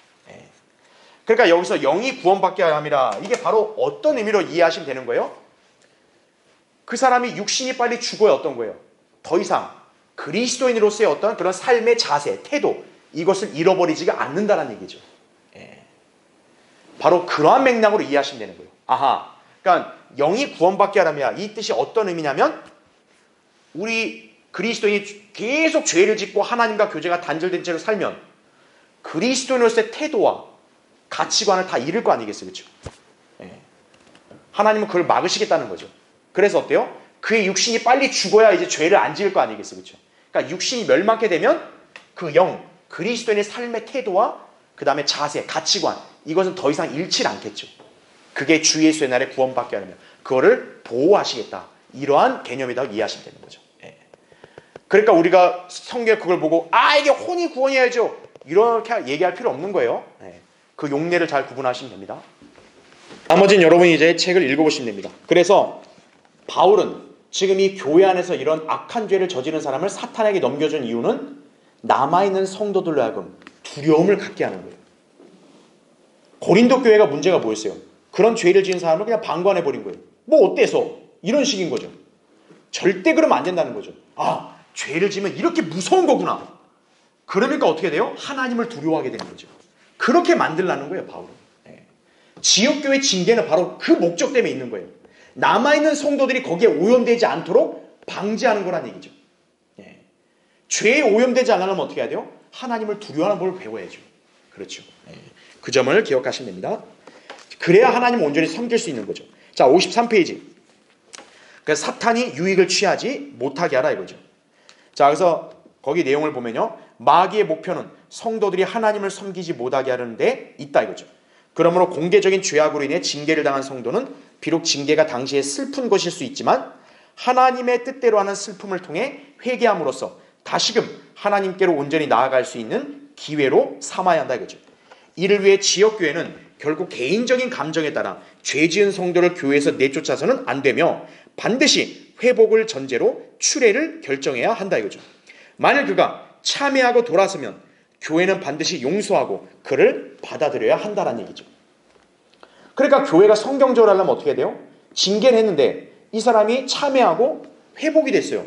그러니까 여기서 영이 구원받게 함이라 이게 바로 어떤 의미로 이해하시면 되는 거예요? 그 사람이 육신이 빨리 죽어야 어떤 거예요? 더 이상 그리스도인으로서의 어떤 그런 삶의 자세, 태도 이것을 잃어버리지가 않는다는 얘기죠. 바로 그러한 맥락으로 이해하시면 되는 거예요. 아하, 그러니까 영이 구원받게 하라면 이 뜻이 어떤 의미냐면 우리 그리스도인이 계속 죄를 짓고 하나님과 교제가 단절된 채로 살면 그리스도인으로서의 태도와 가치관을 다 잃을 거 아니겠어요. 그렇죠? 하나님은 그걸 막으시겠다는 거죠. 그래서 어때요? 그의 육신이 빨리 죽어야 이제 죄를 안 지을 거 아니겠어요. 그렇죠? 그러니까 육신이 멸망케 되면 그 영, 그리스도인의 삶의 태도와 그 다음에 자세, 가치관 이것은 더 이상 잃지 않겠죠. 그게 주 예수의 날에 구원받게 하려면 그거를 보호하시겠다. 이러한 개념이라고 이해하시면 되는 거죠. 예. 그러니까 우리가 성경에 그걸 보고 이게 혼이 구원이야죠. 이렇게 얘기할 필요 없는 거예요. 예. 그 용례를 잘 구분하시면 됩니다. 나머지는 여러분이 이제 책을 읽어보시면 됩니다. 그래서 바울은 지금 이 교회 안에서 이런 악한 죄를 저지른 사람을 사탄에게 넘겨준 이유는 남아있는 성도들로 하여금 두려움을 갖게 하는 거예요. 고린도 교회가 문제가 뭐였어요? 그런 죄를 지은 사람을 그냥 방관해버린 거예요. 뭐 어때서? 이런 식인 거죠. 절대 그러면 안 된다는 거죠. 죄를 지면 이렇게 무서운 거구나. 그러니까 어떻게 돼요? 하나님을 두려워하게 되는 거죠. 그렇게 만들라는 거예요, 바울은. 지역교회 징계는 바로 그 목적 때문에 있는 거예요. 남아있는 성도들이 거기에 오염되지 않도록 방지하는 거란 얘기죠. 죄에 오염되지 않으려면 어떻게 해야 돼요? 하나님을 두려워하는 법을 배워야죠. 그렇죠. 그 점을 기억하시면 됩니다. 그래야 하나님 온전히 섬길 수 있는 거죠. 자, 53페이지. 그래서 사탄이 유익을 취하지 못하게 하라 이거죠. 자, 그래서 거기 내용을 보면요. 마귀의 목표는 성도들이 하나님을 섬기지 못하게 하려는데 있다 이거죠. 그러므로 공개적인 죄악으로 인해 징계를 당한 성도는 비록 징계가 당시에 슬픈 것일 수 있지만 하나님의 뜻대로 하는 슬픔을 통해 회개함으로써 다시금 하나님께로 온전히 나아갈 수 있는 기회로 삼아야 한다 이거죠. 이를 위해 지역교회는 결국 개인적인 감정에 따라 죄 지은 성도를 교회에서 내쫓아서는 안 되며 반드시 회복을 전제로 추례를 결정해야 한다 이거죠. 만일 그가 참회하고 돌아서면 교회는 반드시 용서하고 그를 받아들여야 한다는 얘기죠. 그러니까 교회가 성경적으로 하려면 어떻게 해야 돼요? 징계를 했는데 이 사람이 참회하고 회복이 됐어요.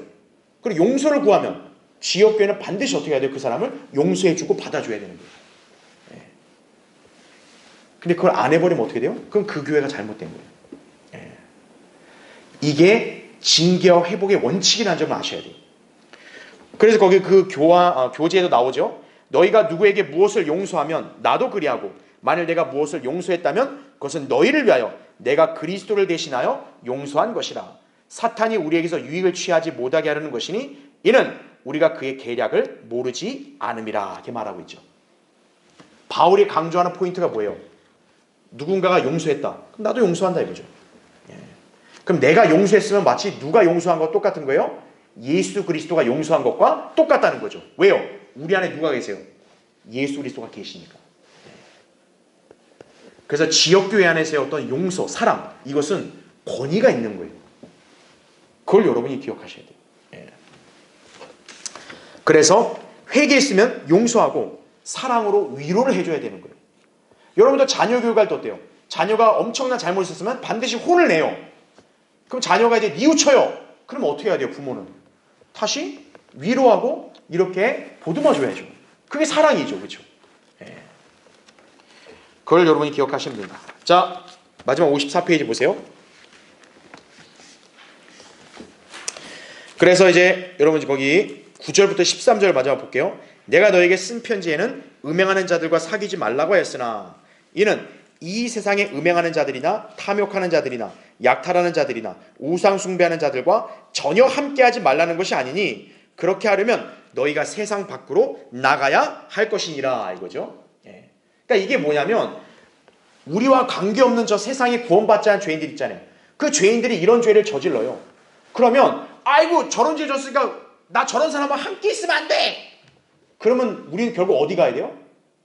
그리고 용서를 구하면 지역교회는 반드시 어떻게 해야 돼요? 그 사람을 용서해주고 받아줘야 되는 거예요. 근데 그걸 안 해버리면 어떻게 돼요? 그럼 그 교회가 잘못된 거예요. 이게 징계와 회복의 원칙이라는 점을 아셔야 돼요. 그래서 거기 그 교재에도 나오죠. 너희가 누구에게 무엇을 용서하면 나도 그리하고 만일 내가 무엇을 용서했다면 그것은 너희를 위하여 내가 그리스도를 대신하여 용서한 것이라. 사탄이 우리에게서 유익을 취하지 못하게 하려는 것이니 이는 우리가 그의 계략을 모르지 않음이라. 이렇게 말하고 있죠. 바울이 강조하는 포인트가 뭐예요? 누군가가 용서했다. 그럼 나도 용서한다 이거죠. 그럼 내가 용서했으면 마치 누가 용서한 것 똑같은 거예요? 예수 그리스도가 용서한 것과 똑같다는 거죠. 왜요? 우리 안에 누가 계세요? 예수 그리스도가 계시니까. 그래서 지역교회 안에서의 어떤 용서, 사랑, 이것은 권위가 있는 거예요. 그걸 여러분이 기억하셔야 돼요. 그래서 회개했으면 용서하고 사랑으로 위로를 해줘야 되는 거예요. 여러분도 자녀 교육할 때 어때요? 자녀가 엄청난 잘못을 했으면 반드시 혼을 내요. 그럼 자녀가 이제 뉘우쳐요. 그러면 어떻게 해야 돼요? 부모는 다시 위로하고 이렇게 보듬어 줘야죠. 그게 사랑이죠. 그렇죠? 그걸 여러분이 기억하시면 됩니다. 자, 마지막 54페이지 보세요. 그래서 이제 여러분 거기 9절부터 13절 마지막 볼게요. 내가 너에게 쓴 편지에는 음행하는 자들과 사귀지 말라고 하였으나 이는 이 세상에 음행하는 자들이나 탐욕하는 자들이나 약탈하는 자들이나 우상 숭배하는 자들과 전혀 함께하지 말라는 것이 아니니 그렇게 하려면 너희가 세상 밖으로 나가야 할 것이니라 이거죠. 그러니까 이게 뭐냐면 우리와 관계없는 저 세상에 구원받지 않은 죄인들 있잖아요. 그 죄인들이 이런 죄를 저질러요. 그러면 아이고 저런 죄 졌으니까 나 저런 사람과 함께 있으면 안 돼. 그러면 우리는 결국 어디 가야 돼요?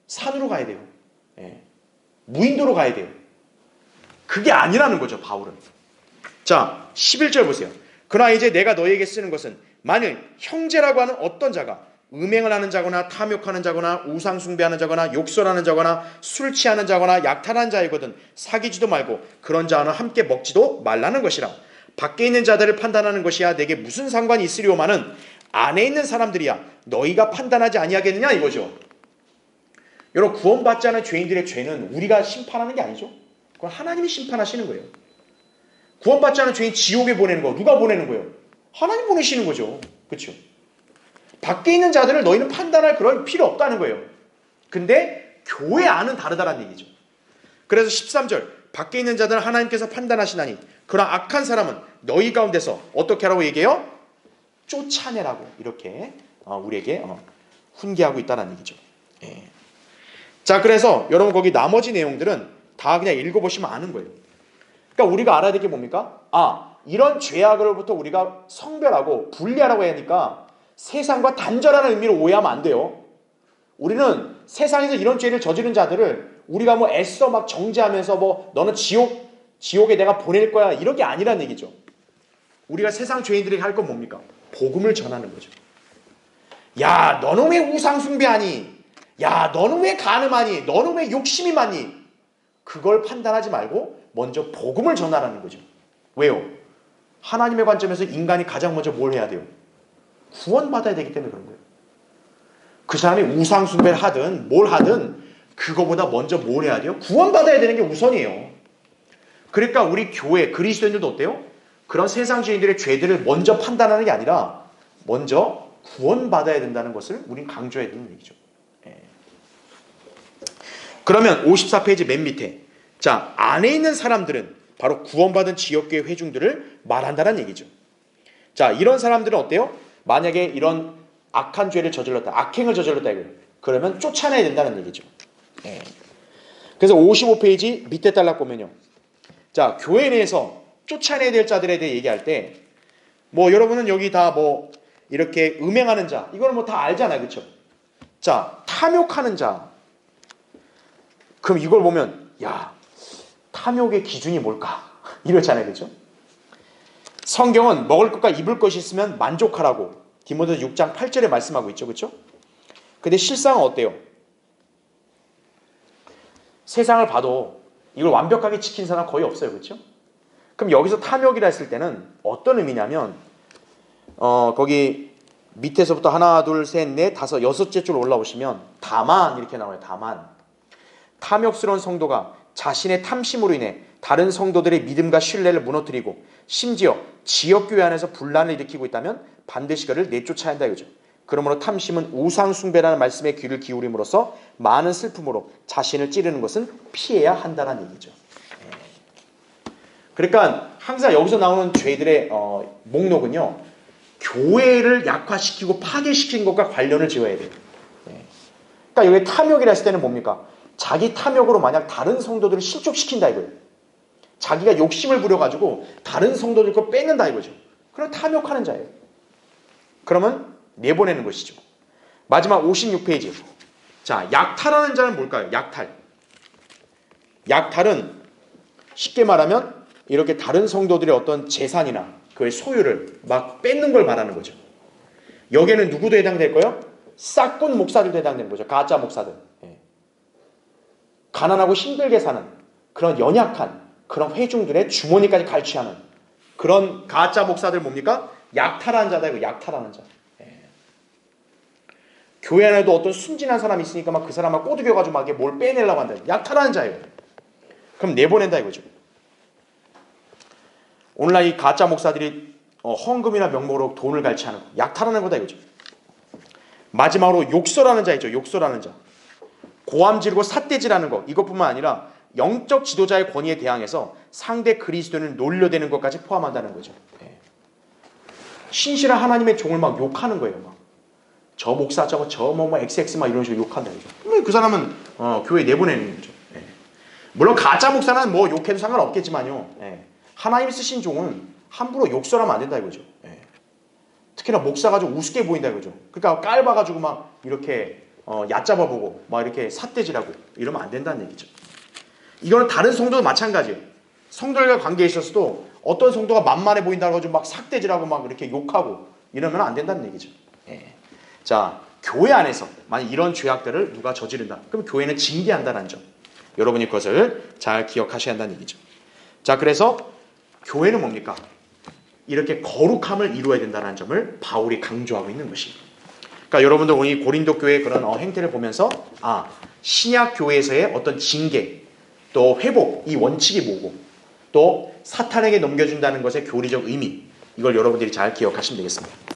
산으로 가야 돼요. 무인도로 가야 돼요. 그게 아니라는 거죠, 바울은. 자, 11절 보세요. 그러나 이제 내가 너희에게 쓰는 것은 만일 형제라고 하는 어떤 자가 음행을 하는 자거나 탐욕하는 자거나 우상 숭배하는 자거나 욕설하는 자거나 술 취하는 자거나 약탈하는 자이거든 사귀지도 말고 그런 자와는 함께 먹지도 말라는 것이라. 밖에 있는 자들을 판단하는 것이야 내게 무슨 상관이 있으리오마는 안에 있는 사람들이야 너희가 판단하지 아니하겠느냐 이거죠. 여러분 구원받지 않은 죄인들의 죄는 우리가 심판하는 게 아니죠. 그건 하나님이 심판하시는 거예요. 구원받지 않은 죄인 지옥에 보내는 거 누가 보내는 거예요? 하나님 보내시는 거죠. 그렇죠? 밖에 있는 자들을 너희는 판단할 그런 필요 없다는 거예요. 근데 교회 안은 다르다는 얘기죠. 그래서 13절 밖에 있는 자들은 하나님께서 판단하시나니 그러나 악한 사람은 너희 가운데서 어떻게 하라고 얘기해요? 쫓아내라고 이렇게 우리에게 훈계하고 있다는 얘기죠. 자 자, 그래서 여러분 거기 나머지 내용들은 다 그냥 읽어보시면 아는 거예요. 그러니까 우리가 알아야 될 게 뭡니까? 이런 죄악으로부터 우리가 성별하고 분리하라고 해야 하니까 세상과 단절하는 의미로 오해하면 안 돼요. 우리는 세상에서 이런 죄를 저지른 자들을 우리가 뭐 애써 막 정죄하면서 뭐 너는 지옥에 내가 보낼 거야 이런 게 아니란 얘기죠. 우리가 세상 죄인들에게 할 건 뭡니까? 복음을 전하는 거죠. 야, 너는 왜 우상 숭배하니? 야, 너는 왜 간음하니? 너는 왜 욕심이 많니? 그걸 판단하지 말고 먼저 복음을 전하라는 거죠. 왜요? 하나님의 관점에서 인간이 가장 먼저 뭘 해야 돼요? 구원받아야 되기 때문에 그런 거예요. 그 사람이 우상 숭배를 하든 뭘 하든 그거보다 먼저 뭘 해야 돼요? 구원받아야 되는 게 우선이에요. 그러니까 우리 교회 그리스도인들도 어때요? 그런 세상 죄인들의 죄들을 먼저 판단하는 게 아니라 먼저 구원받아야 된다는 것을 우린 강조해야 되는 얘기죠. 그러면 54페이지 맨 밑에 자, 안에 있는 사람들은 바로 구원받은 지역교회 회중들을 말한다는 얘기죠. 자, 이런 사람들은 어때요? 만약에 이런 악한 죄를 저질렀다, 악행을 저질렀다 이거예요. 그러면 쫓아내야 된다는 얘기죠. 그래서 55페이지 밑에 달락 보면요. 자, 교회 내에서 쫓아내야 될 자들에 대해 얘기할 때 뭐 여러분은 여기 다 뭐 이렇게 음행하는 자 이거는 뭐 다 알잖아요. 그렇죠? 자, 탐욕하는 자. 그럼 이걸 보면 야, 탐욕의 기준이 뭘까? 이렇잖아요. 그렇죠? 성경은 먹을 것과 입을 것이 있으면 만족하라고 디모데 6장 8절에 말씀하고 있죠. 그렇죠? 근데 실상은 어때요? 세상을 봐도 이걸 완벽하게 지킨 사람 거의 없어요. 그렇죠? 그럼 여기서 탐욕이라 했을 때는 어떤 의미냐면 거기 밑에서부터 하나, 둘, 셋, 넷, 다섯, 여섯째 줄 올라오시면 다만 이렇게 나와요. 다만 탐욕스러운 성도가 자신의 탐심으로 인해 다른 성도들의 믿음과 신뢰를 무너뜨리고 심지어 지역교회 안에서 분란을 일으키고 있다면 반드시 그를 내쫓아야 한다 이거죠. 그러므로 탐심은 우상숭배라는 말씀에 귀를 기울임으로써 많은 슬픔으로 자신을 찌르는 것은 피해야 한다는 얘기죠. 그러니까 항상 여기서 나오는 죄들의 목록은요. 교회를 약화시키고 파괴시킨 것과 관련을 지어야 돼요. 그러니까 여기 탐욕이라 했을 때는 뭡니까? 자기 탐욕으로 만약 다른 성도들을 실족시킨다 이거예요. 자기가 욕심을 부려가지고 다른 성도들 거 뺏는다 이거죠. 그럼 탐욕하는 자예요. 그러면 내보내는 것이죠. 마지막 56페이지. 자, 약탈하는 자는 뭘까요? 약탈. 약탈은 쉽게 말하면 이렇게 다른 성도들의 어떤 재산이나 그의 소유를 막 뺏는 걸 말하는 거죠. 여기에는 누구도 해당될까요? 싹군 목사들도 해당되는 거죠. 가짜 목사들. 가난하고 힘들게 사는 그런 연약한 그런 회중들의 주머니까지 갈취하는 그런 가짜 목사들 뭡니까? 약탈하는 자다. 이거 약탈하는 자. 교회 안에도 어떤 순진한 사람이 있으니까 막 그 사람 막 꼬드겨가지고 막 뭘 빼내려고 한다. 약탈하는 자예요. 그럼 내보낸다 이거죠. 오늘날 이 가짜 목사들이 헌금이나 명목으로 돈을 갈취하는 거, 약탈하는 거다 이거죠. 마지막으로 욕설하는 자 있죠. 욕설하는 자. 고함 지르고 삿대질하는 거 이것뿐만 아니라 영적 지도자의 권위에 대항해서 상대 그리스도인을 놀려대는 것까지 포함한다는 거죠. 신실한 하나님의 종을 막 욕하는 거예요. 막. 저 목사 저거 뭐 XX 막 이런 식으로 욕한다 이거죠. 그 사람은 교회 내보내는 거죠. 물론 가짜 목사는 뭐 욕해도 상관없겠지만요. 하나님이 쓰신 종은 함부로 욕설하면 안 된다 이거죠. 특히나 목사가 좀 우습게 보인다 이거죠. 그러니까 깔봐가지고 막 이렇게 얕잡아보고 막 이렇게 삿대질하고 이러면 안 된다는 얘기죠. 이거는 다른 성도도 마찬가지예요. 성도들과 관계에 있어서도 어떤 성도가 만만해 보인다고 해가지고 막 삭대질하고 막 이렇게 욕하고 이러면 안 된다는 얘기죠. 자, 교회 안에서 만약 이런 죄악들을 누가 저지른다. 그럼 교회는 징계한다는 점. 여러분이 그것을 잘 기억하셔야 한다는 얘기죠. 자, 그래서 교회는 뭡니까? 이렇게 거룩함을 이루어야 된다는 점을 바울이 강조하고 있는 것입니다. 그러니까 여러분들 오늘 이 고린도 교회의 그런 행태를 보면서 신약 교회에서의 어떤 징계 또 회복 이 원칙이 뭐고 또 사탄에게 넘겨준다는 것의 교리적 의미 이걸 여러분들이 잘 기억하시면 되겠습니다.